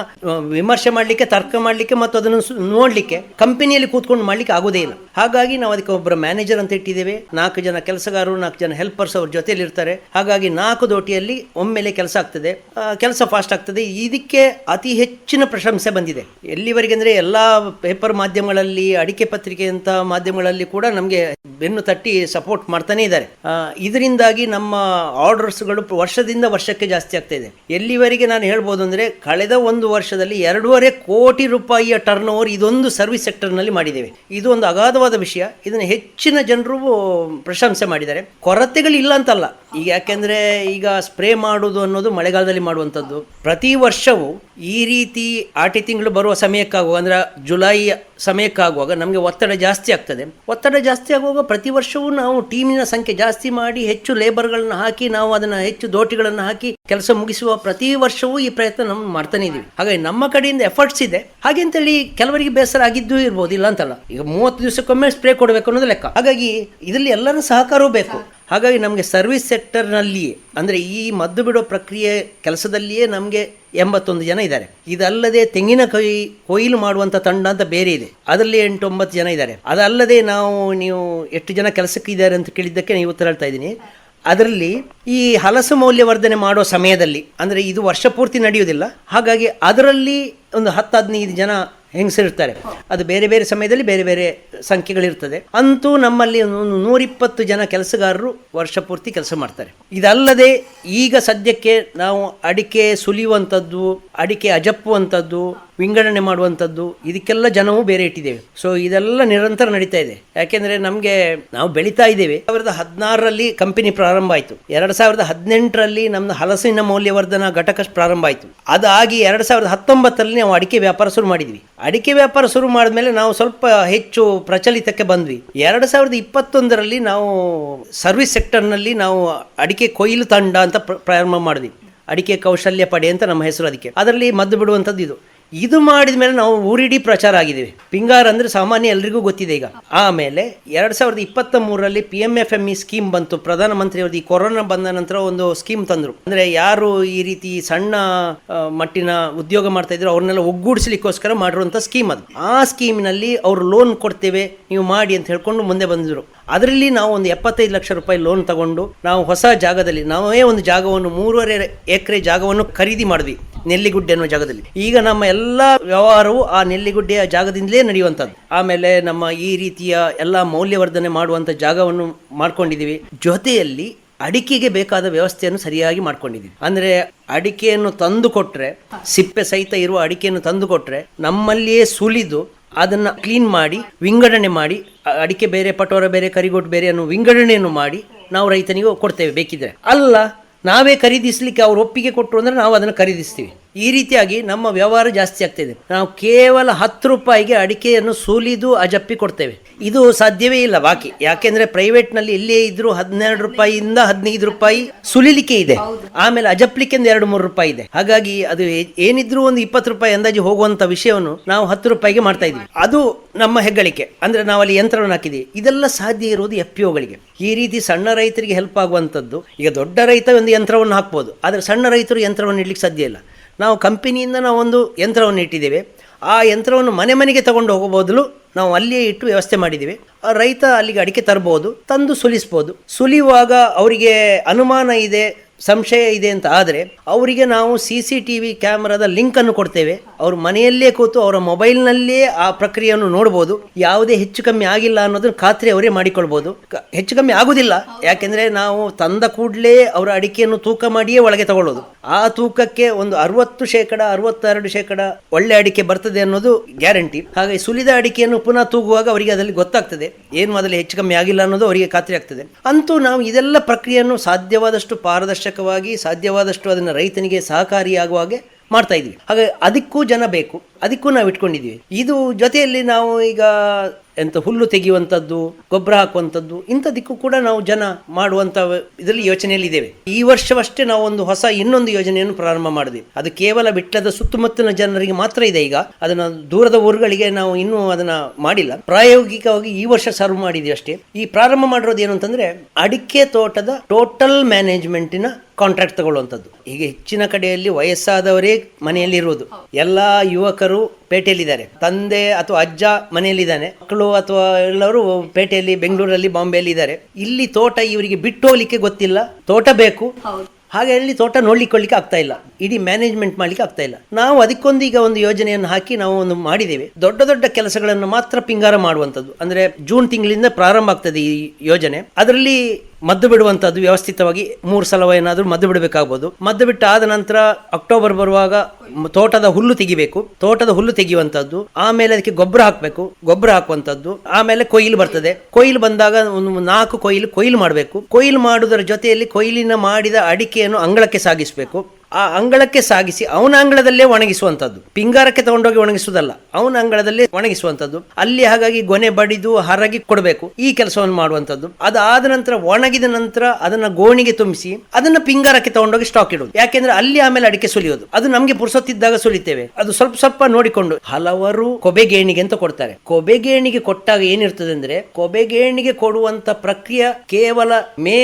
ವಿಮರ್ಶೆ ಮಾಡ್ಲಿಕ್ಕೆ, ತರ್ಕ ಮಾಡ್ಲಿಕ್ಕೆ ಮತ್ತು ಅದನ್ನು ನೋಡ್ಲಿಕ್ಕೆ ಕಂಪನಿಯಲ್ಲಿ ಕೂತ್ಕೊಂಡು ಮಾಡ್ಲಿಕ್ಕೆ ಆಗೋದೇ ಇಲ್ಲ. ಹಾಗಾಗಿ ನಾವು ಅದಕ್ಕೆ ಒಬ್ಬರ ಮ್ಯಾನೇಜರ್ ಅಂತ ಇಟ್ಟಿದ್ದೇವೆ. 4 ಜನ ಕೆಲಸಗಾರರು, 4 ಜನ ಹೆಲ್ಪರ್ಸ್ ಅವ್ರ ಜೊತೆಲಿ ಇರ್ತಾರೆ. ಹಾಗಾಗಿ 4 ದೋಟಿಯಲ್ಲಿ ಒಮ್ಮೆಲೆ ಕೆಲಸ ಆಗ್ತದೆ, ಕೆಲಸ ಫಾಸ್ಟ್ ಆಗ್ತದೆ. ಇದಕ್ಕೆ ಅತಿ ಹೆಚ್ಚಿನ ಪ್ರಶಂಸೆ ಬಂದಿದೆ. ಎಲ್ಲಿವರೆಗೆ ಅಂದ್ರೆ ಎಲ್ಲಾ ಪೇಪರ್ ಮಾಧ್ಯಮಗಳಲ್ಲಿ, ಅಡಿಕೆ ಪತ್ರಿಕೆ ಅಂತ ಮಾಧ್ಯಮಗಳಲ್ಲಿ ಕೂಡ ನಮಗೆ ಬೆನ್ನು ತಟ್ಟಿ ಸಪೋರ್ಟ್ ಮಾಡ್ತಾನೆ ಇದ್ದಾರೆ. ಇದರಿಂದಾಗಿ ನಮ್ಮ ಆರ್ಡರ್ಸ್ಗಳು ವರ್ಷದಿಂದ ವರ್ಷಕ್ಕೆ ಜಾಸ್ತಿ ಆಗ್ತಾ ಇದೆ. ಎಲ್ಲಿವರೆಗೆ ನಾನು ಹೇಳ್ಬೋದು ಅಂದ್ರೆ, ಕಳೆದ 1 ವರ್ಷದಲ್ಲಿ 2.5 ಕೋಟಿ ರೂಪಾಯಿಯ ಟರ್ನ್ ಓವರ್ ಇದೊಂದು ಸರ್ವಿಸ್ ಸೆಕ್ಟರ್ ನಲ್ಲಿ ಮಾಡಿದ್ದೇವೆ. ಇದು ಒಂದು ಅಗಾಧವಾದ ವಿಷಯ. ಇದನ್ನು ಹೆಚ್ಚಿನ ಜನರು ಪ್ರಶಂಸೆ ಮಾಡಿದ್ದಾರೆ. ಕೊರತೆಗಳಿಲ್ಲ ಅಂತಲ್ಲ. ಈಗ ಯಾಕೆಂದ್ರೆ ಈಗ ಸ್ಪ್ರೇ ಮಾಡುವುದು ಅನ್ನೋದು ಮಳೆಗಾಲದಲ್ಲಿ ಮಾಡುವಂಥದ್ದು. ಪ್ರತಿ ವರ್ಷವೂ ಈ ರೀತಿ ಆಟಿ ತಿಂಗಳು ಬರುವ ಸಮಯಕ್ಕಾಗುವ, ಅಂದ್ರೆ ಜುಲೈ ಸಮಯಕ್ಕಾಗುವಾಗ ನಮಗೆ ಒತ್ತಡ ಜಾಸ್ತಿ ಆಗ್ತದೆ. ಒತ್ತಡ ಜಾಸ್ತಿ ಆಗುವಾಗ ಪ್ರತಿ ವರ್ಷವೂ ನಾವು ಟೀಮಿನ ಸಂಖ್ಯೆ ಜಾಸ್ತಿ ಮಾಡಿ, ಹೆಚ್ಚು ಲೇಬರ್ಗಳನ್ನ ಹಾಕಿ, ನಾವು ಅದನ್ನ ಹೆಚ್ಚು ದೋಟಿಗಳನ್ನು ಹಾಕಿ ಕೆಲಸ ಮುಗಿಸುವ ಪ್ರತಿ ವರ್ಷವೂ ಈ ಪ್ರಯತ್ನ ನಾವು ಮಾಡ್ತಾನೆ ಇದೀವಿ. ಹಾಗಾಗಿ ನಮ್ಮ ಕಡೆಯಿಂದ ಎಫರ್ಟ್ಸ್ ಇದೆ. ಹಾಗೆ ಅಂತೇಳಿ ಕೆಲವರಿಗೆ ಬೇಸರ ಆಗಿದ್ದೂ ಇರ್ಬೋದು, ಇಲ್ಲ ಅಂತಲ್ಲ. ಈಗ 30 ದಿವಸಕ್ಕೊಮ್ಮೆ ಸ್ಪ್ರೇ ಕೊಡಬೇಕು ಅನ್ನೋದು ಲೆಕ್ಕ. ಹಾಗಾಗಿ ಇದರಲ್ಲಿ ಎಲ್ಲರ ಸಹಕಾರವೂ ಬೇಕು. ಹಾಗಾಗಿ ನಮಗೆ ಸರ್ವಿಸ್ ಸೆಕ್ಟರ್ನಲ್ಲಿಯೇ, ಅಂದರೆ ಈ ಮದ್ದು ಬಿಡೋ ಪ್ರಕ್ರಿಯೆ ಕೆಲಸದಲ್ಲಿಯೇ ನಮಗೆ 81 ಜನ ಇದ್ದಾರೆ. ಇದಲ್ಲದೆ ತೆಂಗಿನಕಾಯಿ ಕೊಯ್ಲು ಮಾಡುವಂಥ ತಂಡ ಅಂತ ಬೇರೆ ಇದೆ, ಅದರಲ್ಲಿ 8-9 ಜನ ಇದ್ದಾರೆ. ಅದಲ್ಲದೆ ನೀವು ಎಷ್ಟು ಜನ ಕೆಲಸಕ್ಕೆ ಇದ್ದಾರೆ ಅಂತ ಕೇಳಿದ್ದಕ್ಕೆ ನೀವು ಉತ್ತರ ಹೇಳ್ತಾ ಇದ್ದೀನಿ. ಅದರಲ್ಲಿ ಈ ಹಲಸು ಮೌಲ್ಯವರ್ಧನೆ ಮಾಡೋ ಸಮಯದಲ್ಲಿ, ಅಂದರೆ ಇದು ವರ್ಷ ಪೂರ್ತಿ ನಡೆಯುವುದಿಲ್ಲ, ಹಾಗಾಗಿ ಅದರಲ್ಲಿ ಒಂದು 10-15 ಜನ ಹೆಂಗಸರಿರ್ತಾರೆ. ಅದು ಬೇರೆ ಬೇರೆ ಸಮಯದಲ್ಲಿ ಬೇರೆ ಬೇರೆ ಸಂಖ್ಯೆಗಳಿರ್ತದೆ. ಅಂತೂ ನಮ್ಮಲ್ಲಿ 120 ಜನ ಕೆಲಸಗಾರರು ವರ್ಷ ಪೂರ್ತಿ ಕೆಲಸ ಮಾಡ್ತಾರೆ. ಇದಲ್ಲದೆ ಈಗ ಸದ್ಯಕ್ಕೆ ನಾವು ಅಡಿಕೆ ಸುಲಿಯುವಂಥದ್ದು, ಅಡಿಕೆ ಅಜಪ್ಪುವಂಥದ್ದು, ವಿಂಗಡಣೆ ಮಾಡುವಂಥದ್ದು, ಇದಕ್ಕೆಲ್ಲ ಜನವೂ ಬೇರೆ ಇಟ್ಟಿದ್ದೇವೆ. ಸೊ ಇದೆಲ್ಲ ನಿರಂತರ ನಡೀತಾ ಇದೆ. ಯಾಕೆಂದ್ರೆ ನಾವು ಬೆಳೀತಾ ಇದ್ದೇವೆ. 2016ರಲ್ಲಿ ಕಂಪನಿ ಪ್ರಾರಂಭ ಆಯಿತು. 2018ರಲ್ಲಿ ನಮ್ದು ಹಲಸಿನ ಮೌಲ್ಯವರ್ಧನಾ ಘಟಕ ಪ್ರಾರಂಭ ಆಯಿತು. ಅದಾಗಿ 2019ರಲ್ಲಿ ನಾವು ಅಡಿಕೆ ವ್ಯಾಪಾರ ಶುರು ಮಾಡಿದ್ವಿ. ಅಡಿಕೆ ವ್ಯಾಪಾರ ಶುರು ಮಾಡಿದ್ಮೇಲೆ ನಾವು ಸ್ವಲ್ಪ ಹೆಚ್ಚು ಪ್ರಚಲಿತಕ್ಕೆ ಬಂದ್ವಿ. 2021ರಲ್ಲಿ ನಾವು ಸರ್ವಿಸ್ ಸೆಕ್ಟರ್ನಲ್ಲಿ ನಾವು ಅಡಿಕೆ ಕೊಯ್ಲು ತಂಡ ಅಂತ ಪ್ರಾರಂಭ ಮಾಡಿದ್ವಿ. ಅಡಿಕೆ ಕೌಶಲ್ಯ ಪಡೆ ಅಂತ ನಮ್ಮ ಹೆಸರು. ಅದಕ್ಕೆ ಅದರಲ್ಲಿ ಮದ್ದು ಬಿಡುವಂಥದ್ದು ಇದು ಮಾಡಿದ ಮೇಲೆ ನಾವು ಊರಿಡೀ ಪ್ರಚಾರ ಆಗಿದ್ದೀವಿ. ಪಿಂಗಾರ ಅಂದರೆ ಸಾಮಾನ್ಯ ಎಲ್ರಿಗೂ ಗೊತ್ತಿದೆ ಈಗ. ಆಮೇಲೆ 2023ರಲ್ಲಿ PMFME ಸ್ಕೀಮ್ ಬಂತು. ಪ್ರಧಾನಮಂತ್ರಿಯವ್ರದ್ದು ಈ ಕೊರೋನಾ ಬಂದ ನಂತರ ಒಂದು ಸ್ಕೀಮ್ ತಂದರು. ಅಂದರೆ ಯಾರು ಈ ರೀತಿ ಸಣ್ಣ ಮಟ್ಟಿನ ಉದ್ಯೋಗ ಮಾಡ್ತಾ ಇದ್ರು ಅವ್ರನ್ನೆಲ್ಲ ಒಗ್ಗೂಡಿಸಲಿಕ್ಕೋಸ್ಕರ ಮಾಡಿರುವಂಥ ಸ್ಕೀಮ್ ಅದು. ಆ ಸ್ಕೀಮಿನಲ್ಲಿ ಅವರು ಲೋನ್ ಕೊಡ್ತೇವೆ, ನೀವು ಮಾಡಿ ಅಂತ ಹೇಳ್ಕೊಂಡು ಮುಂದೆ ಬಂದಿದ್ರು. ಅದರಲ್ಲಿ ನಾವು ಒಂದು 75 ಲಕ್ಷ ರೂಪಾಯಿ ಲೋನ್ ತಗೊಂಡು ನಾವು ಹೊಸ ಜಾಗದಲ್ಲಿ, ನಾವೇ ಒಂದು ಜಾಗವನ್ನು 3.5 ಎಕರೆ ಜಾಗವನ್ನು ಖರೀದಿ ಮಾಡಿದ್ವಿ, ನೆಲ್ಲಿಗುಡ್ಡೆ ಅನ್ನೋ ಜಾಗದಲ್ಲಿ. ಈಗ ನಮ್ಮ ಎಲ್ಲ ವ್ಯವಹಾರವು ಆ ನೆಲ್ಲಿಗುಡ್ಡೆಯ ಜಾಗದಿಂದಲೇ ನಡೆಯುವಂಥದ್ದು. ಆಮೇಲೆ ನಮ್ಮ ಈ ರೀತಿಯ ಎಲ್ಲ ಮೌಲ್ಯವರ್ಧನೆ ಮಾಡುವಂಥ ಜಾಗವನ್ನು ಮಾಡ್ಕೊಂಡಿದ್ದೀವಿ. ಜೊತೆಯಲ್ಲಿ ಅಡಿಕೆಗೆ ಬೇಕಾದ ವ್ಯವಸ್ಥೆಯನ್ನು ಸರಿಯಾಗಿ ಮಾಡ್ಕೊಂಡಿದ್ದೀವಿ. ಅಂದರೆ ಅಡಿಕೆಯನ್ನು ತಂದು ಕೊಟ್ಟರೆ, ಸಿಪ್ಪೆ ಸಹಿತ ಇರುವ ಅಡಿಕೆಯನ್ನು ತಂದು ಕೊಟ್ಟರೆ ನಮ್ಮಲ್ಲಿಯೇ ಸುಲಿದು ಅದನ್ನು ಕ್ಲೀನ್ ಮಾಡಿ ವಿಂಗಡಣೆ ಮಾಡಿ, ಅಡಿಕೆ ಬೇರೆ, ಪಟೋರ ಬೇರೆ, ಕರಿಗೋಟು ಬೇರೆ ಅನ್ನೋ ವಿಂಗಡಣೆಯನ್ನು ಮಾಡಿ ನಾವು ರೈತನಿಗೆ ಕೊಡ್ತೇವೆ. ಬೇಕಿದ್ರೆ ಅಲ್ಲ ನಾವೇ ಖರೀದಿಸಲಿಕ್ಕೆ ಅವ್ರು ಒಪ್ಪಿಗೆ ಕೊಟ್ಟರು ಅಂದರೆ ನಾವು ಅದನ್ನು ಖರೀದಿಸ್ತೀವಿ. ಈ ರೀತಿಯಾಗಿ ನಮ್ಮ ವ್ಯವಹಾರ ಜಾಸ್ತಿ ಆಗ್ತಿದೆ. ನಾವು ಕೇವಲ 10 ರೂಪಾಯಿಗೆ ಅಡಿಕೆಯನ್ನು ಸುಲಿದು ಅಜಪ್ಪಿ ಕೊಡ್ತೇವೆ. ಇದು ಸಾಧ್ಯವೇ ಇಲ್ಲ ಬಾಕಿ. ಯಾಕೆಂದ್ರೆ ಪ್ರೈವೇಟ್ ನಲ್ಲಿ ಇಲ್ಲೇ ಇದ್ರು 12 ರೂಪಾಯಿಯಿಂದ 15 ರೂಪಾಯಿ ಸುಲಿಲಿಕ್ಕೆ ಇದೆ, ಆಮೇಲೆ ಅಜಪ್ಲಿಕ್ಕೆ 2-3 ರೂಪಾಯಿ ಇದೆ. ಹಾಗಾಗಿ ಅದು ಏನಿದ್ರು ಒಂದು 20 ರೂಪಾಯಿ ಅಂದಾಜು ಹೋಗುವಂತ ವಿಷಯವನ್ನು ನಾವು 10 ರೂಪಾಯಿಗೆ ಮಾಡ್ತಾ ಇದ್ವಿ. ಅದು ನಮ್ಮ ಹೆಗ್ಗಳಿಕೆ. ಅಂದ್ರೆ ನಾವು ಅಲ್ಲಿ ಯಂತ್ರವನ್ನು ಹಾಕಿದ್ದೀವಿ. ಇದೆಲ್ಲ ಸಾಧ್ಯ ಇರುವುದು FPOಗಳಿಗೆ. ಈ ರೀತಿ ಸಣ್ಣ ರೈತರಿಗೆ ಹೆಲ್ಪ್ ಆಗುವಂಥದ್ದು. ಈಗ ದೊಡ್ಡ ರೈತ ಒಂದು ಯಂತ್ರವನ್ನು ಹಾಕ್ಬೋದು, ಆದರೆ ಸಣ್ಣ ರೈತರು ಯಂತ್ರವನ್ನು ಇಡ್ಲಿಕ್ಕೆ ಸಾಧ್ಯ ಇಲ್ಲ. ನಾವು ಕಂಪನಿಯಿಂದ ನಾವು ಒಂದು ಯಂತ್ರವನ್ನು ಇಟ್ಟಿದ್ದೇವೆ. ಆ ಯಂತ್ರವನ್ನು ಮನೆಗೆ ತಗೊಂಡು ಹೋಗೋ ಬದಲು ನಾವು ಅಲ್ಲಿಯೇ ಇಟ್ಟು ವ್ಯವಸ್ಥೆ ಮಾಡಿದ್ದೀವಿ. ಆ ರೈತ ಅಲ್ಲಿಗೆ ಅಡಿಕೆ ತರ್ಬೋದು, ತಂದು ಸುಲಿಸ್ಬೋದು. ಸುಲಿಯುವಾಗ ಅವರಿಗೆ ಅನುಮಾನ ಇದೆ, ಸಂಶಯ ಇದೆ ಅಂತ ಆದರೆ ಅವರಿಗೆ ನಾವು CCTV ಕ್ಯಾಮರಾದ ಲಿಂಕ್ ಅನ್ನು ಕೊಡ್ತೇವೆ. ಅವರು ಮನೆಯಲ್ಲೇ ಕೂತು ಅವರ ಮೊಬೈಲ್ನಲ್ಲೇ ಆ ಪ್ರಕ್ರಿಯೆಯನ್ನು ನೋಡ್ಬೋದು. ಯಾವುದೇ ಹೆಚ್ಚು ಕಮ್ಮಿ ಆಗಿಲ್ಲ ಅನ್ನೋದನ್ನು ಖಾತ್ರಿ ಅವರೇ ಮಾಡಿಕೊಳ್ಬೋದು. ಹೆಚ್ಚು ಕಮ್ಮಿ ಆಗುದಿಲ್ಲ, ಯಾಕೆಂದ್ರೆ ನಾವು ತಂದ ಕೂಡಲೇ ಅವರ ಅಡಿಕೆಯನ್ನು ತೂಕ ಮಾಡಿಯೇ ಒಳಗೆ ತಗೊಳ್ಳೋದು. ಆ ತೂಕಕ್ಕೆ ಒಂದು 60%, 62% ಒಳ್ಳೆ ಅಡಿಕೆ ಬರ್ತದೆ ಅನ್ನೋದು ಗ್ಯಾರಂಟಿ. ಹಾಗೆ ಸುಲಿದ ಅಡಿಕೆಯನ್ನು ಪುನಃ ತೂಗುವಾಗ ಅವರಿಗೆ ಅದರಲ್ಲಿ ಗೊತ್ತಾಗ್ತದೆ ಏನು ಮೊದಲು ಹೆಚ್ಚು ಕಮ್ಮಿ ಆಗಿಲ್ಲ ಅನ್ನೋದು ಅವರಿಗೆ ಖಾತ್ರಿ ಆಗ್ತದೆ. ಅಂತೂ ನಾವು ಇದೆಲ್ಲ ಪ್ರಕ್ರಿಯೆಯನ್ನು ಸಾಧ್ಯವಾದಷ್ಟು ಪಾರದರ್ಶಕವಾಗಿ, ಸಾಧ್ಯವಾದಷ್ಟು ಅದನ್ನು ರೈತನಿಗೆ ಸಹಕಾರಿಯಾಗುವ ಹಾಗೆ ಮಾಡ್ತಾ ಇದ್ವಿ. ಹಾಗೆ ಅದಕ್ಕೂ ಜನ ಬೇಕು, ಅದಕ್ಕೂ ನಾವು ಇಟ್ಕೊಂಡಿದ್ದೀವಿ. ಇದು ಜೊತೆಯಲ್ಲಿ ನಾವು ಈಗ ಹುಲ್ಲು ತೆಗೆಯುವಂಥದ್ದು, ಗೊಬ್ಬರ ಹಾಕುವಂಥದ್ದು, ಇಂಥದಕ್ಕೂ ಕೂಡ ನಾವು ಜನ ಮಾಡುವಂಥ ಇದರಲ್ಲಿ ಯೋಚನೆಯಲ್ಲಿ ಇದ್ದೇವೆ. ಈ ವರ್ಷವಷ್ಟೇ ನಾವು ಒಂದು ಹೊಸ ಇನ್ನೊಂದು ಯೋಜನೆಯನ್ನು ಪ್ರಾರಂಭ ಮಾಡಿದ್ವಿ. ಅದು ಕೇವಲ ಬಿಟ್ಟದ ಸುತ್ತಮುತ್ತಲಿನ ಜನರಿಗೆ ಮಾತ್ರ ಇದೆ. ಈಗ ಅದನ್ನು ದೂರದ ಊರುಗಳಿಗೆ ನಾವು ಇನ್ನೂ ಅದನ್ನ ಮಾಡಿಲ್ಲ. ಪ್ರಾಯೋಗಿಕವಾಗಿ ಈ ವರ್ಷ ಸರ್ವ್ ಮಾಡಿದ್ವಿ ಅಷ್ಟೇ. ಈ ಪ್ರಾರಂಭ ಮಾಡಿರೋದು ಏನು ಅಂತಂದ್ರೆ ಅಡಿಕೆ ತೋಟದ ಟೋಟಲ್ ಮ್ಯಾನೇಜ್ಮೆಂಟಿನ ಕಾಂಟ್ರಾಕ್ಟ್ ತಗೊಳ್ಳುವಂಥದ್ದು. ಈಗ ಹೆಚ್ಚಿನ ಕಡೆಯಲ್ಲಿ ವಯಸ್ಸಾದವರೇ ಮನೆಯಲ್ಲಿ ಇರುವುದು. ಎಲ್ಲಾ ಯುವಕರು ಪೇಟೆಯಲ್ಲಿದ್ದಾರೆ, ತಂದೆ ಅಥವಾ ಅಜ್ಜ ಮನೆಯಲ್ಲಿದ್ದಾನೆ, ಮಕ್ಕಳು ಅಥವಾ ಎಲ್ಲರೂ ಪೇಟೆಯಲ್ಲಿ, ಬೆಂಗಳೂರಲ್ಲಿ, ಬಾಂಬೆಯಲ್ಲಿ ಇದ್ದಾರೆ. ಇಲ್ಲಿ ತೋಟ ಇವರಿಗೆ ಬಿಟ್ಟು ಹೋಗ್ಲಿಕ್ಕೆ ಗೊತ್ತಿಲ್ಲ, ತೋಟ ಬೇಕು. ಹಾಗೆ ಅಲ್ಲಿ ತೋಟ ನೋಡ್ಲಿಕ್ಕೆ ಆಗ್ತಾ ಇಲ್ಲ, ಇಡೀ ಮ್ಯಾನೇಜ್ಮೆಂಟ್ ಮಾಡ್ಲಿಕ್ಕೆ ಆಗ್ತಾ ಇಲ್ಲ. ನಾವು ಅದಕ್ಕೊಂದು ಈಗ ಒಂದು ಯೋಜನೆಯನ್ನು ಹಾಕಿ ನಾವು ಒಂದು ಮಾಡಿದ್ದೇವೆ. ದೊಡ್ಡ ದೊಡ್ಡ ಕೆಲಸಗಳನ್ನು ಮಾತ್ರ ಪಿಂಗಾರ ಮಾಡುವಂಥದ್ದು. ಅಂದ್ರೆ ಜೂನ್ ತಿಂಗಳಿಂದ ಪ್ರಾರಂಭ ಆಗ್ತದೆ ಈ ಯೋಜನೆ. ಅದರಲ್ಲಿ ಮದ್ದು ಬಿಡುವಂಥದ್ದು ವ್ಯವಸ್ಥಿತವಾಗಿ 3 ಸಲ ಏನಾದರೂ ಮದ್ದು ಬಿಡಬೇಕಾಗ್ಬೋದು. ಮದ್ದು ಬಿಟ್ಟು ಆದ ನಂತರ ಅಕ್ಟೋಬರ್ ಬರುವಾಗ ತೋಟದ ಹುಲ್ಲು ತೆಗಿಬೇಕು, ತೋಟದ ಹುಲ್ಲು ತೆಗೆಯುವಂಥದ್ದು. ಆಮೇಲೆ ಅದಕ್ಕೆ ಗೊಬ್ಬರ ಹಾಕಬೇಕು, ಗೊಬ್ಬರ ಹಾಕುವಂಥದ್ದು. ಆಮೇಲೆ ಕೊಯ್ಲು ಬರ್ತದೆ. ಕೊಯ್ಲು ಬಂದಾಗ ಒಂದು 4 ಕೊಯ್ಲು ಮಾಡಬೇಕು. ಕೊಯ್ಲು ಮಾಡುವುದರ ಜೊತೆಯಲ್ಲಿ ಕೊಯ್ಲಿನ ಮಾಡಿದ ಅಡಿಕೆಯನ್ನು ಅಂಗಳಕ್ಕೆ ಸಾಗಿಸಬೇಕು. ಆ ಅಂಗಳಕ್ಕೆ ಸಾಗಿಸಿ ಅವನ ಅಂಗಳದಲ್ಲೇ ಒಣಗಿಸುವಂಥದ್ದು. ಪಿಂಗಾರಕ್ಕೆ ತಗೊಂಡೋಗಿ ಒಣಗಿಸುವುದಲ್ಲ, ಅವನ ಅಂಗಳದಲ್ಲೇ ಒಣಗಿಸುವಂಥದ್ದು. ಅಲ್ಲಿ ಹಾಗಾಗಿ ಗೊನೆ ಬಡಿದು ಹರಗಿ ಕೊಡಬೇಕು, ಈ ಕೆಲಸವನ್ನು ಮಾಡುವಂಥದ್ದು. ಅದಾದ ನಂತರ ಒಣಗಿದ ನಂತರ ಅದನ್ನ ಗೋಣಿಗೆ ತುಂಬಿಸಿ ಅದನ್ನ ಪಿಂಗಾರಕ್ಕೆ ತಗೊಂಡೋಗಿ ಸ್ಟಾಕ್ ಇಡುವುದು. ಯಾಕೆಂದ್ರೆ ಅಲ್ಲಿ ಆಮೇಲೆ ಅಡಿಕೆ ಸುಲಿಯೋದು. ಅದು ನಮ್ಗೆ ಪುರ್ಸೊತ್ತಿದ್ದಾಗ ಸುಲಿತೇವೆ. ಅದು ಸ್ವಲ್ಪ ಸ್ವಲ್ಪ ನೋಡಿಕೊಂಡು ಹಲವರು ಕೊಬೆಗೇಣಿಗೆ ಅಂತ ಕೊಡ್ತಾರೆ. ಕೊಬೆಗೇಣಿಗೆ ಕೊಟ್ಟಾಗ ಏನಿರ್ತದೆ ಅಂದ್ರೆ, ಕೊಬೆಗೇಣಿಗೆ ಕೊಡುವಂತ ಪ್ರಕ್ರಿಯೆ ಕೇವಲ ಮೇ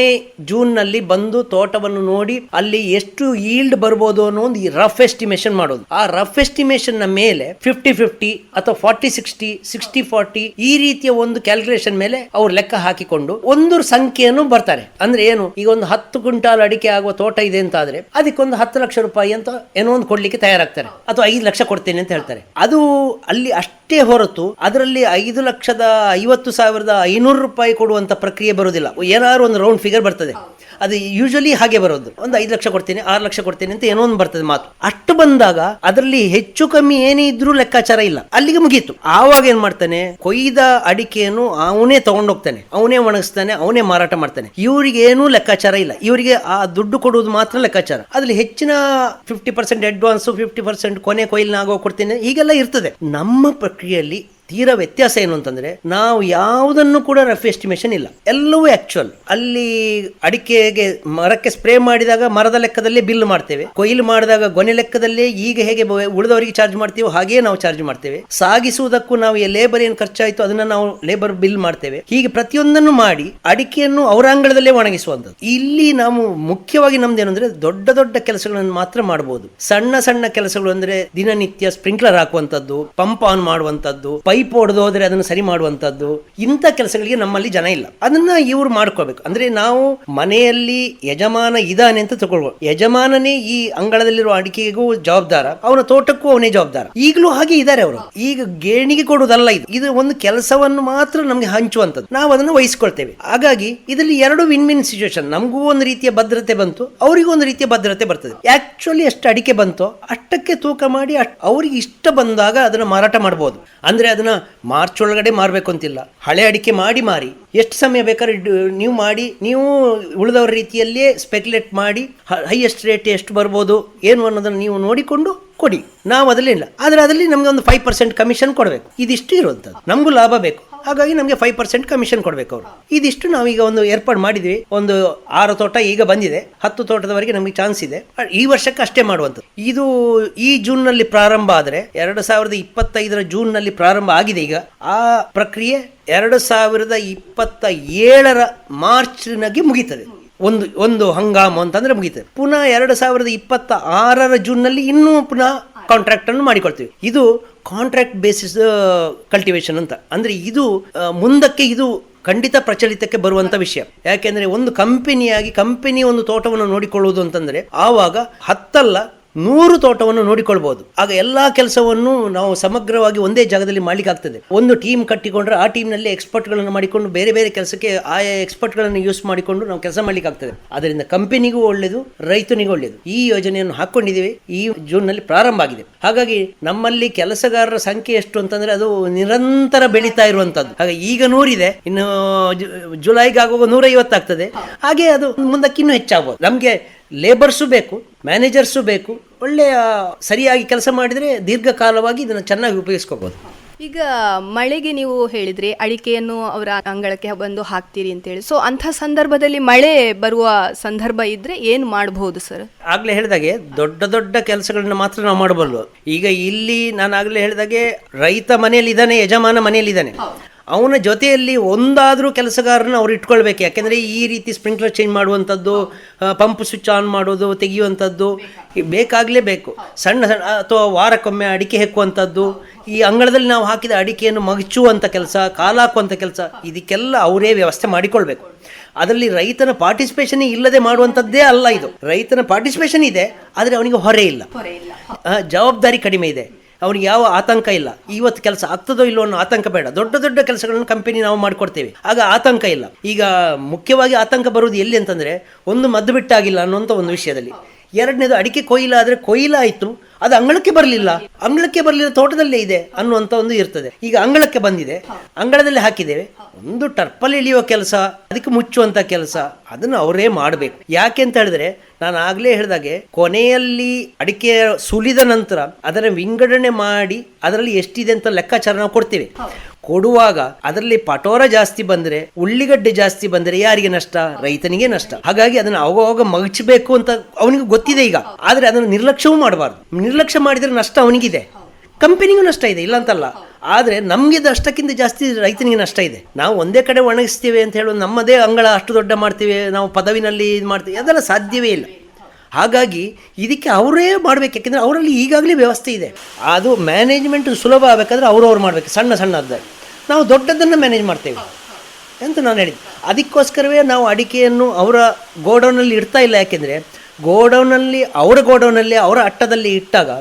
ಜೂನ್ ನಲ್ಲಿ ಬಂದು ತೋಟವನ್ನು ನೋಡಿ ಅಲ್ಲಿ ಎಷ್ಟು ಈಲ್ಡ್ ಬರ್ಬೋದು ಅನ್ನೋ ಒಂದು ರಫ್ ಎಸ್ಟಿಮೇಷನ್ ಮಾಡೋದು. ಆ ರಫ್ ಎಸ್ಟಿಮೇಷನ್ ನ ಮೇಲೆ 50-50 ಅಥವಾ 40-60, 60-40 ಈ ರೀತಿಯ ಒಂದು ಕ್ಯಾಲ್ಕುಲೇಷನ್ ಮೇಲೆ ಅವ್ರು ಲೆಕ್ಕ ಹಾಕಿಕೊಂಡು ಒಂದು ಸಂಖ್ಯೆಯನ್ನು ಬರ್ತಾರೆ. ಅಂದ್ರೆ ಏನು, ಈಗ ಒಂದು 10 ಕ್ವಿಂಟಾಲ್ ಅಡಿಕೆ ಆಗುವ ತೋಟ ಇದೆ ಅಂತ ಆದ್ರೆ ಅದಕ್ಕೊಂದು 10 ಲಕ್ಷ ರೂಪಾಯಿ ಅಂತ ಏನೋ ಒಂದು ಕೊಡ್ಲಿಕ್ಕೆ ತಯಾರಾಗ್ತಾರೆ, ಅಥವಾ 5 ಲಕ್ಷ ಕೊಡ್ತೇನೆ ಅಂತ ಹೇಳ್ತಾರೆ. ಅದು ಅಲ್ಲಿ ಅಷ್ಟೇ ಹೊರತು ಅದರಲ್ಲಿ 5,50,500 ರೂಪಾಯಿ ಕೊಡುವಂತ ಪ್ರಕ್ರಿಯೆ ಬರುವುದಿಲ್ಲ. ಏನಾದ್ರು ಒಂದು ರೌಂಡ್ ಫಿಗರ್ ಬರ್ತದೆ. ಅದು ಯೂಶಲಿ ಹಾಗೆ ಬರೋದು. ಒಂದು 5 ಲಕ್ಷ ಕೊಡ್ತೇನೆ, 6 ಲಕ್ಷ ಕೊಡ್ತೇನೆ ಅಂತ ಏನೋ ಒಂದು ಬರ್ತದೆ ಮಾತು. ಅಷ್ಟು ಬಂದಾಗ ಅದರಲ್ಲಿ ಹೆಚ್ಚು ಕಮ್ಮಿ ಏನೇ ಇದ್ರೂ ಲೆಕ್ಕಾಚಾರ ಇಲ್ಲ, ಅಲ್ಲಿಗೆ ಮುಗೀತು. ಆವಾಗ ಏನ್ ಮಾಡ್ತಾನೆ, ಕೊಯ್ದ ಅಡಿಕೆಯನ್ನು ಅವನೇ ತಗೊಂಡೋಗ್ತಾನೆ, ಅವನೇ ಒಣಗಿಸ್ತಾನೆ, ಅವನೇ ಮಾರಾಟ ಮಾಡ್ತಾನೆ. ಇವರಿಗೆ ಏನೂ ಲೆಕ್ಕಾಚಾರ ಇಲ್ಲ. ಇವರಿಗೆ ಆ ದುಡ್ಡು ಕೊಡುವುದು ಮಾತ್ರ ಲೆಕ್ಕಾಚಾರ. ಅದ್ರಲ್ಲಿ ಹೆಚ್ಚಿನ 50% ಅಡ್ವಾನ್ಸ್, 50% ಕೊನೆ ಕೊಯ್ಲಿನಾಗೋ ಕೊಡ್ತೇನೆ, ಹೀಗೆಲ್ಲ ಇರ್ತದೆ. ನಮ್ಮ ಪ್ರಕ್ರಿಯೆಯಲ್ಲಿ ತೀರಾ ವ್ಯತ್ಯಾಸ ಏನು ಅಂತಂದ್ರೆ, ನಾವು ಯಾವುದನ್ನು ಕೂಡ ರಫ್ ಎಸ್ಟಿಮೇಷನ್ ಇಲ್ಲ, ಎಲ್ಲವೂ ಆಕ್ಚುಯಲ್. ಅಲ್ಲಿ ಅಡಿಕೆಗೆ ಮರಕ್ಕೆ ಸ್ಪ್ರೇ ಮಾಡಿದಾಗ ಮರದ ಲೆಕ್ಕದಲ್ಲೇ ಬಿಲ್ ಮಾಡ್ತೇವೆ, ಕೊಯ್ಲು ಮಾಡಿದಾಗ ಗೊನೆ ಲೆಕ್ಕದಲ್ಲೇ ಈಗ ಹೇಗೆ ಉಳಿದವರಿಗೆ ಚಾರ್ಜ್ ಮಾಡ್ತೀವೋ ಹಾಗೆಯೇ ನಾವು ಚಾರ್ಜ್ ಮಾಡ್ತೇವೆ. ಸಾಗಿಸುವುದಕ್ಕೂ ನಾವು ಲೇಬರ್ ಏನು ಖರ್ಚಾಯಿತು ಅದನ್ನ ನಾವು ಲೇಬರ್ ಬಿಲ್ ಮಾಡ್ತೇವೆ. ಹೀಗೆ ಪ್ರತಿಯೊಂದನ್ನು ಮಾಡಿ ಅಡಿಕೆಯನ್ನು ಅವರ ಅಂಗಳದಲ್ಲೇ ಒಣಗಿಸುವಂಥದ್ದು. ಇಲ್ಲಿ ನಾವು ಮುಖ್ಯವಾಗಿ ನಮ್ದೇನಂದ್ರೆ ದೊಡ್ಡ ದೊಡ್ಡ ಕೆಲಸಗಳನ್ನು ಮಾತ್ರ ಮಾಡಬಹುದು. ಸಣ್ಣ ಸಣ್ಣ ಕೆಲಸಗಳು ಅಂದ್ರೆ ದಿನನಿತ್ಯ ಸ್ಪ್ರಿಂಕ್ಲರ್ ಹಾಕುವಂಥದ್ದು, ಪಂಪ್ ಆನ್ ಮಾಡುವಂಥದ್ದು, ಪೈಪ್ ಹೊಡೆದು ಹೋದ್ರೆ ಅದನ್ನು ಸರಿ ಮಾಡುವಂತದ್ದು, ಇಂಥ ಕೆಲಸಗಳಿಗೆ ನಮ್ಮಲ್ಲಿ ಜನ ಇಲ್ಲ. ಅದನ್ನ ಇವ್ರು ಮಾಡ್ಕೋಬೇಕು. ಅಂದ್ರೆ ನಾವು ಮನೆಯಲ್ಲಿ ಯಜಮಾನ ಇದಾನೆ ಅಂತ ತಗೊಳ್ಬೋದು. ಯಜಮಾನನೇ ಈ ಅಂಗಳದಲ್ಲಿರುವ ಅಡಿಕೆಗೂ ಜವಾಬ್ದಾರ, ಅವನ ತೋಟಕ್ಕೂ ಅವನೇ ಜವಾಬ್ದಾರ. ಈಗಲೂ ಹಾಗೆ ಇದ್ದಾರೆ ಅವರು. ಈಗ ಗೇಣಿಗೆ ಕೊಡುವುದಲ್ಲ, ಇದು ಒಂದು ಕೆಲಸವನ್ನು ಮಾತ್ರ ನಮ್ಗೆ ಹಂಚುವಂಥದ್ದು, ನಾವು ಅದನ್ನು ವಹಿಸ್ಕೊಳ್ತೇವೆ. ಹಾಗಾಗಿ ಇದರಲ್ಲಿ 2 ವಿನ್ ಸಿಚುವೇಶನ್. ನಮಗೂ ಒಂದು ರೀತಿಯ ಭದ್ರತೆ ಬಂತು, ಅವರಿಗೂ ಒಂದು ರೀತಿಯ ಭದ್ರತೆ ಬರ್ತದೆ. ಆಕ್ಚುಲಿ ಎಷ್ಟು ಅಡಿಕೆ ಬಂತೋ ಅಷ್ಟಕ್ಕೆ ತೂಕ ಮಾಡಿ ಅವ್ರಿಗೆ ಇಷ್ಟ ಬಂದಾಗ ಅದನ್ನ ಮಾರಾಟ ಮಾಡಬಹುದು. ಅಂದ್ರೆ ಅದನ್ನ ಅದನ್ನು ಮಾರ್ಚ್ ಒಳಗಡೆ ಮಾರಬೇಕು ಅಂತಿಲ್ಲ. ಹಳೆ ಅಡಿಕೆ ಮಾರಿ ಎಷ್ಟು ಸಮಯ ಬೇಕಾದ್ರೆ ನೀವು ಮಾಡಿ, ನೀವು ಉಳಿದವ್ರ ರೀತಿಯಲ್ಲಿಯೇ ಸ್ಪೆಕ್ಯುಲೇಟ್ ಮಾಡಿ ಹೈಯೆಸ್ಟ್ ರೇಟ್ ಎಷ್ಟು ಬರ್ಬೋದು ಏನು ಅನ್ನೋದನ್ನು ನೀವು ನೋಡಿಕೊಂಡು ಕೊಡಿ. ನಾವು ಅದರಲ್ಲಿಲ್ಲ, ಆದರೆ ಅದರಲ್ಲಿ ನಮಗೆ ಒಂದು 5% ಕಮಿಷನ್ ಕೊಡಬೇಕು. ಇದಿಷ್ಟು ಇರುವಂಥದ್ದು, ನಮಗೂ ಲಾಭ ಬೇಕು, ಹಾಗಾಗಿ ನಮಗೆ 5% ಕಮಿಷನ್ ಕೊಡಬೇಕು ಅವರು. ಇದಿಷ್ಟು ನಾವೀಗ ಒಂದು ಏರ್ಪಾಡು ಮಾಡಿದ್ವಿ. ಒಂದು 6 ತೋಟ ಈಗ ಬಂದಿದೆ, 10 ತೋಟದವರೆಗೆ ನಮಗೆ ಚಾನ್ಸ್ ಇದೆ. ಈ ವರ್ಷಕ್ಕೆ ಅಷ್ಟೇ ಮಾಡುವಂಥದ್ದು. ಇದು ಈ ಜೂನ್ನಲ್ಲಿ ಪ್ರಾರಂಭ ಆದರೆ 2025 ಜೂನ್ನಲ್ಲಿ ಪ್ರಾರಂಭ ಆಗಿದೆ. ಈಗ ಆ ಪ್ರಕ್ರಿಯೆ 2027 ಮಾರ್ಚ್ನಾಗೆ ಮುಗೀತದೆ. ಒಂದು ಹಂಗಾಮು ಅಂತಂದ್ರೆ ಮುಗೀತದೆ. ಪುನಃ 2026 ಜೂನ್ನಲ್ಲಿ ಇನ್ನೂ ಪುನಃ ಕಾಂಟ್ರಾಕ್ಟ್ ಅನ್ನು ಮಾಡಿಕೊಳ್ತೀವಿ. ಇದು ಕಾಂಟ್ರಾಕ್ಟ್ ಬೇಸಿಸ್ ಕಲ್ಟಿವೇಶನ್ ಅಂತ. ಅಂದ್ರೆ ಇದು ಮುಂದಕ್ಕೆ ಇದು ಖಂಡಿತ ಪ್ರಚಲಿತಕ್ಕೆ ಬರುವಂತ ವಿಷಯ. ಯಾಕೆಂದ್ರೆ ಒಂದು ಕಂಪನಿ ಒಂದು ತೋಟವನ್ನು ನೋಡಿಕೊಳ್ಳುವುದು ಅಂತಂದ್ರೆ ಆವಾಗ 10 ಅಲ್ಲ 100 ತೋಟವನ್ನು ನೋಡಿಕೊಳ್ಬಹುದು. ಆಗ ಎಲ್ಲಾ ಕೆಲಸವನ್ನು ನಾವು ಸಮಗ್ರವಾಗಿ ಒಂದೇ ಜಾಗದಲ್ಲಿ ಮಾಡ್ಲಿಕ್ಕೆ ಆಗ್ತದೆ. ಒಂದು ಟೀಮ್ ಕಟ್ಟಿಕೊಂಡ್ರೆ ಆ ಟೀಮ್ನಲ್ಲಿ ಎಕ್ಸ್ಪರ್ಟ್ಗಳನ್ನು ಮಾಡಿಕೊಂಡು ಬೇರೆ ಬೇರೆ ಕೆಲಸಕ್ಕೆ ಆಯಾ ಎಕ್ಸ್ಪರ್ಟ್ಗಳನ್ನು ಯೂಸ್ ಮಾಡಿಕೊಂಡು ನಾವು ಕೆಲಸ ಮಾಡ್ಲಿಕ್ಕೆ ಆಗ್ತದೆ. ಅದರಿಂದ ಕಂಪನಿಗೂ ಒಳ್ಳೆಯದು, ರೈತನಿಗೂ ಒಳ್ಳೆಯದು. ಈ ಯೋಜನೆಯನ್ನು ಹಾಕೊಂಡಿದ್ದೀವಿ, ಈ ಜೂನ್ನಲ್ಲಿ ಪ್ರಾರಂಭ ಆಗಿದೆ. ಹಾಗಾಗಿ ನಮ್ಮಲ್ಲಿ ಕೆಲಸಗಾರರ ಸಂಖ್ಯೆ ಎಷ್ಟು ಅಂತಂದ್ರೆ ಅದು ನಿರಂತರ ಬೆಳೀತಾ ಇರುವಂತದ್ದು. ಹಾಗೆ ಈಗ 100 ಇದೆ, ಇನ್ನು ಜುಲೈಗೆ ಆಗುವಾಗ 150 ಆಗ್ತದೆ. ಹಾಗೆ ಅದು ಮುಂದಕ್ಕೆ ಇನ್ನೂ ಹೆಚ್ಚಾಗಬಹುದು. ನಮಗೆ ಲೇಬರ್ಸು ಬೇಕು, ಮ್ಯಾನೇಜರ್ಸು ಬೇಕು. ಒಳ್ಳೆಯ ಸರಿಯಾಗಿ ಕೆಲಸ ಮಾಡಿದರೆ ದೀರ್ಘಕಾಲವಾಗಿ ಇದನ್ನು ಚೆನ್ನಾಗಿ ಉಪಯೋಗಿಸ್ಕೋಬಹುದು. ಈಗ ಮಳೆಗೆ ನೀವು ಹೇಳಿದ್ರಿ ಅಡಿಕೆಯನ್ನು ಅವರ ಅಂಗಳಕ್ಕೆ ಬಂದು ಹಾಕ್ತೀರಿ ಅಂತೇಳಿ. ಸೊ ಅಂಥ ಸಂದರ್ಭದಲ್ಲಿ ಮಳೆ ಬರುವ ಸಂದರ್ಭ ಇದ್ರೆ ಏನು ಮಾಡಬಹುದು ಸರ್? ಆಗ್ಲೇ ಹೇಳಿದಾಗೆ ದೊಡ್ಡ ಕೆಲಸಗಳನ್ನ ಮಾತ್ರ ನಾವು ಮಾಡಬಲ್ಲು. ಈಗ ಇಲ್ಲಿ ನಾನು ಆಗ್ಲೇ ಹೇಳಿದಾಗೆ ರೈತ ಮನೆಯಲ್ಲಿ ಇದ್ದಾನೆ, ಯಜಮಾನ ಮನೆಯಲ್ಲಿ ಇದ್ದಾನೆ. ಅವನ ಜೊತೆಯಲ್ಲಿ ಒಂದಾದರೂ ಕೆಲಸಗಾರನ ಅವ್ರು ಇಟ್ಕೊಳ್ಬೇಕು. ಯಾಕೆಂದರೆ ಈ ರೀತಿ ಸ್ಪ್ರಿಂಕ್ಲರ್ ಚೇಂಜ್ ಮಾಡುವಂಥದ್ದು, ಪಂಪ್ ಸ್ವಿಚ್ ಆನ್ ಮಾಡೋದು, ತೆಗೆಯುವಂಥದ್ದು ಬೇಕಾಗಲೇಬೇಕು. ಸಣ್ಣ ಅಥವಾ ವಾರಕ್ಕೊಮ್ಮೆ ಅಡಿಕೆ ಹೆಕ್ಕುವಂಥದ್ದು, ಈ ಅಂಗಳದಲ್ಲಿ ನಾವು ಹಾಕಿದ ಅಡಿಕೆಯನ್ನು ಮಗಚುವಂಥ ಕೆಲಸ, ಕಾಲಾಕುವಂಥ ಕೆಲಸ, ಇದಕ್ಕೆಲ್ಲ ಅವರೇ ವ್ಯವಸ್ಥೆ ಮಾಡಿಕೊಳ್ಬೇಕು. ಅದರಲ್ಲಿ ರೈತನ ಪಾರ್ಟಿಸಿಪೇಷನ್ ಇಲ್ಲದೆ ಮಾಡುವಂಥದ್ದೇ ಅಲ್ಲ ಇದು. ರೈತನ ಪಾರ್ಟಿಸಿಪೇಷನ್ ಇದೆ, ಆದರೆ ಅವನಿಗೆ ಹೊರೆ ಇಲ್ಲ, ಜವಾಬ್ದಾರಿ ಕಡಿಮೆ ಇದೆ, ಅವ್ರಿಗೆ ಯಾವ ಆತಂಕ ಇಲ್ಲ. ಇವತ್ತು ಕೆಲಸ ಆಗ್ತದೋ ಇಲ್ಲೋ ಅನ್ನೋ ಆತಂಕ ಬೇಡ. ದೊಡ್ಡ ಕೆಲಸಗಳನ್ನು ಕಂಪನಿ ನಾವು ಮಾಡಿಕೊಡ್ತೇವೆ, ಆಗ ಆತಂಕ ಇಲ್ಲ. ಈಗ ಮುಖ್ಯವಾಗಿ ಆತಂಕ ಬರುವುದು ಎಲ್ಲಿ ಅಂತಂದರೆ, ಒಂದು ಮದ್ದು ಬಿಟ್ಟಾಗಿಲ್ಲ ಅನ್ನೋಂಥ ಒಂದು ವಿಷಯದಲ್ಲಿ. ಎರಡನೇದು ಅಡಿಕೆ ಕೊಯ್ಲಾದರೆ ಕೊಯ್ಲಾಯಿತು, ಅದು ಅಂಗಳಕ್ಕೆ ಬರಲಿಲ್ಲ ತೋಟದಲ್ಲೇ ಇದೆ ಅನ್ನುವಂಥ ಒಂದು ಇರ್ತದೆ. ಈಗ ಅಂಗಳಕ್ಕೆ ಬಂದಿದೆ, ಅಂಗಳದಲ್ಲಿ ಹಾಕಿದ್ದೇವೆ, ಒಂದು ಟರ್ಪಲ್ ಇಳಿಯುವ ಕೆಲಸ, ಅದಕ್ಕೆ ಮುಚ್ಚುವಂಥ ಕೆಲಸ ಅದನ್ನು ಅವರೇ ಮಾಡಬೇಕು. ಯಾಕೆ ಅಂತ ಹೇಳಿದ್ರೆ, ನಾನು ಆಗಲೇ ಹೇಳಿದಾಗೆ ಕೊನೆಯಲ್ಲಿ ಅಡಿಕೆ ಸುಲಿದ ನಂತರ ಅದರ ವಿಂಗಡಣೆ ಮಾಡಿ ಅದರಲ್ಲಿ ಎಷ್ಟಿದೆ ಅಂತ ಲೆಕ್ಕಾಚಾರ ನಾವು ಕೊಡ್ತೇವೆ. ಕೊಡುವಾಗ ಅದರಲ್ಲಿ ಪಟೋರ ಜಾಸ್ತಿ ಬಂದರೆ, ಉಳ್ಳಿಗಡ್ಡೆ ಜಾಸ್ತಿ ಬಂದರೆ ಯಾರಿಗೆ ನಷ್ಟ? ರೈತನಿಗೆ ನಷ್ಟ. ಹಾಗಾಗಿ ಅದನ್ನು ಅವಾಗ ಮಗಚಬೇಕು ಅಂತ ಅವನಿಗೆ ಗೊತ್ತಿದೆ ಈಗ. ಆದರೆ ಅದನ್ನು ನಿರ್ಲಕ್ಷ್ಯವೂ ಮಾಡಬಾರ್ದು. ನಿರ್ಲಕ್ಷ್ಯ ಮಾಡಿದರೆ ನಷ್ಟ ಅವನಿಗಿದೆ, ಕಂಪನಿಗೂ ನಷ್ಟ ಇದೆ, ಇಲ್ಲ ಅಂತಲ್ಲ. ಆದರೆ ನಮಗೆ ಅಷ್ಟಕ್ಕಿಂತ ಜಾಸ್ತಿ ರೈತನಿಗೆ ನಷ್ಟ ಇದೆ. ನಾವು ಒಂದೇ ಕಡೆ ಒಣಗಿಸ್ತೀವಿ ಅಂತ ಹೇಳೋದು, ನಮ್ಮದೇ ಅಂಗಳ ಅಷ್ಟು ದೊಡ್ಡ ಮಾಡ್ತೀವಿ, ನಾವು ಪದವಿನಲ್ಲಿ ಇದು ಮಾಡ್ತೀವಿ, ಅದೆಲ್ಲ ಸಾಧ್ಯವೇ ಇಲ್ಲ. ಹಾಗಾಗಿ ಇದಕ್ಕೆ ಅವರೇ ಮಾಡಬೇಕು. ಯಾಕೆಂದರೆ ಅವರಲ್ಲಿ ಈಗಾಗಲೇ ವ್ಯವಸ್ಥೆ ಇದೆ. ಅದು ಮ್ಯಾನೇಜ್ಮೆಂಟ್ ಸುಲಭ ಆಗಬೇಕಾದ್ರೆ ಅವ್ರವ್ರು ಮಾಡಬೇಕು. ಸಣ್ಣದಾಗಿ ನಾವು ದೊಡ್ಡದನ್ನು ಮ್ಯಾನೇಜ್ ಮಾಡ್ತೇವೆ ಅಂತ ನಾನು ಹೇಳಿದ್ದೆ. ಅದಕ್ಕೋಸ್ಕರವೇ ನಾವು ಅಡಿಕೆಯನ್ನು ಅವರ ಗೋಡೌನಲ್ಲಿ ಇಡ್ತಾ ಇಲ್ಲ. ಯಾಕೆಂದರೆ ಅವರ ಗೋಡೌನಲ್ಲಿ ಅವರ ಅಟ್ಟದಲ್ಲಿ ಇಟ್ಟಾಗ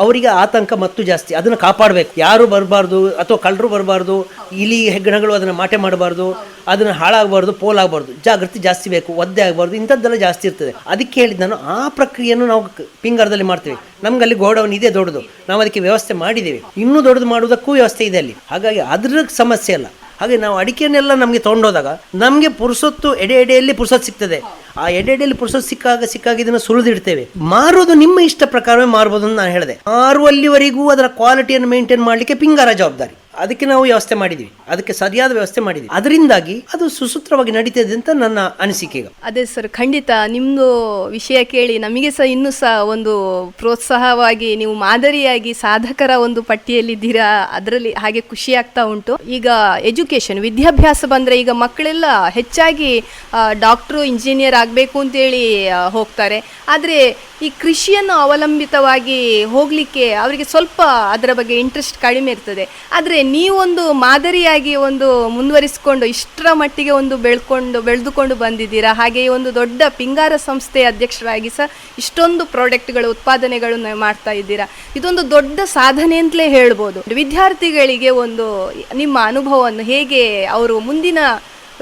ಅವರಿಗೆ ಆತಂಕ ಮತ್ತು ಜಾಸ್ತಿ. ಅದನ್ನು ಕಾಪಾಡಬೇಕು, ಯಾರು ಬರಬಾರ್ದು ಅಥವಾ ಕಳ್ಳರು ಬರಬಾರ್ದು, ಇಲಿ ಹೆಗ್ಗಣಗಳು ಅದನ್ನು ಮಾಟೆ ಮಾಡಬಾರ್ದು, ಅದನ್ನು ಹಾಳಾಗಬಾರ್ದು, ಪೋಲಾಗಬಾರ್ದು, ಜಾಗೃತಿ ಜಾಸ್ತಿ ಬೇಕು, ಒದ್ದೆ ಆಗಬಾರ್ದು, ಇಂಥದ್ದೆಲ್ಲ ಜಾಸ್ತಿ ಇರ್ತದೆ. ಅದಕ್ಕೆ ಹೇಳಿದ್ದು ನಾನು, ಆ ಪ್ರಕ್ರಿಯೆಯನ್ನು ನಾವು ಪಿಂಗಾರದಲ್ಲಿ ಮಾಡ್ತೀವಿ. ನಮ್ಗಲ್ಲಿ ಗೋಡೌನ್ ಇದೆ ದೊಡ್ಡದು, ನಾವು ಅದಕ್ಕೆ ವ್ಯವಸ್ಥೆ ಮಾಡಿದ್ದೀವಿ, ಇನ್ನೂ ದೊಡ್ಡದು ಮಾಡುವುದಕ್ಕೂ ವ್ಯವಸ್ಥೆ ಇದೆ ಅಲ್ಲಿ. ಹಾಗಾಗಿ ಅದ್ರ ಸಮಸ್ಯೆ ಅಲ್ಲ. ಹಾಗೆ ನಾವು ಅಡಿಕೆಯನ್ನೆಲ್ಲ ನಮಗೆ ತೊಗೊಂಡೋದಾಗ ನಮಗೆ ಪುರುಸೊತ್ತು ಎಡೆಯಲ್ಲಿ ಪುರುಸೊತ್ತು ಸಿಗ್ತದೆ. ಆ ಎಡೆಯಲ್ಲಿ ಪುರುಸೊತ್ತು ಸಿಕ್ಕಾಗ ಇದನ್ನು ಸುಳಿದಿಡ್ತೇವೆ. ಮಾರೋದು ನಿಮ್ಮ ಇಷ್ಟ ಪ್ರಕಾರವೇ ಮಾರ್ಬೋದು ಅಂತ ನಾನು ಹೇಳಿದೆ. ಮಾರುವಲ್ಲಿವರೆಗೂ ಅದರ ಕ್ವಾಲಿಟಿಯನ್ನು ಮೇಂಟೈನ್ ಮಾಡಲಿಕ್ಕೆ ಪಿಂಗಾರ ಜವಾಬ್ದಾರಿ. ಅದಕ್ಕೆ ನಾವು ವ್ಯವಸ್ಥೆ ಮಾಡಿದ್ವಿ, ಅದಕ್ಕೆ ಸರಿಯಾದ ವ್ಯವಸ್ಥೆ ಮಾಡಿದ್ವಿ. ಅದರಿಂದಾಗಿ ಅದು ಸುಸೂತ್ರವಾಗಿ ನಡೀತದೆ ಅಂತ ನನ್ನ ಅನಿಸಿಕೆ. ಅದೇ ಸರ್, ಖಂಡಿತ ನಿಮ್ಮದು ವಿಷಯ ಕೇಳಿ ನಮಗೆ ಸಹ ಇನ್ನೂ ಸಹ ಒಂದು ಪ್ರೋತ್ಸಾಹವಾಗಿ, ನೀವು ಮಾದರಿಯಾಗಿ ಸಾಧಕರ ಒಂದು ಪಟ್ಟಿಯಲ್ಲಿದ್ದೀರಾ, ಅದರಲ್ಲಿ ಹಾಗೆ ಖುಷಿ ಆಗ್ತಾ ಉಂಟು. ಈಗ ಎಜುಕೇಷನ್, ವಿದ್ಯಾಭ್ಯಾಸ ಬಂದರೆ ಈಗ ಮಕ್ಕಳೆಲ್ಲ ಹೆಚ್ಚಾಗಿ ಡಾಕ್ಟ್ರು, ಇಂಜಿನಿಯರ್ ಆಗಬೇಕು ಅಂತೇಳಿ ಹೋಗ್ತಾರೆ. ಆದರೆ ಈ ಕೃಷಿಯನ್ನು ಅವಲಂಬಿತವಾಗಿ ಹೋಗಲಿಕ್ಕೆ ಅವರಿಗೆ ಸ್ವಲ್ಪ ಅದರ ಬಗ್ಗೆ ಇಂಟ್ರೆಸ್ಟ್ ಕಡಿಮೆ ಇರ್ತದೆ. ಆದರೆ ನೀವೊಂದು ಮಾದರಿಯಾಗಿ ಒಂದು ಮುಂದುವರಿಸಿಕೊಂಡು ಇಷ್ಟರ ಮಟ್ಟಿಗೆ ಒಂದು ಬೆಳೆದುಕೊಂಡು ಬಂದಿದ್ದೀರಾ. ಹಾಗೆಯೇ ಒಂದು ದೊಡ್ಡ ಪಿಂಗಾರ ಸಂಸ್ಥೆಯ ಅಧ್ಯಕ್ಷರಾಗಿ ಸಹ ಇಷ್ಟೊಂದು ಪ್ರಾಡಕ್ಟ್ಗಳು, ಉತ್ಪಾದನೆಗಳನ್ನು ಮಾಡ್ತಾ ಇದ್ದೀರಾ. ಇದೊಂದು ದೊಡ್ಡ ಸಾಧನೆ ಅಂತಲೇ ಹೇಳ್ಬೋದು. ವಿದ್ಯಾರ್ಥಿಗಳಿಗೆ ಒಂದು ನಿಮ್ಮ ಅನುಭವವನ್ನು ಹೇಗೆ ಅವರು ಮುಂದಿನ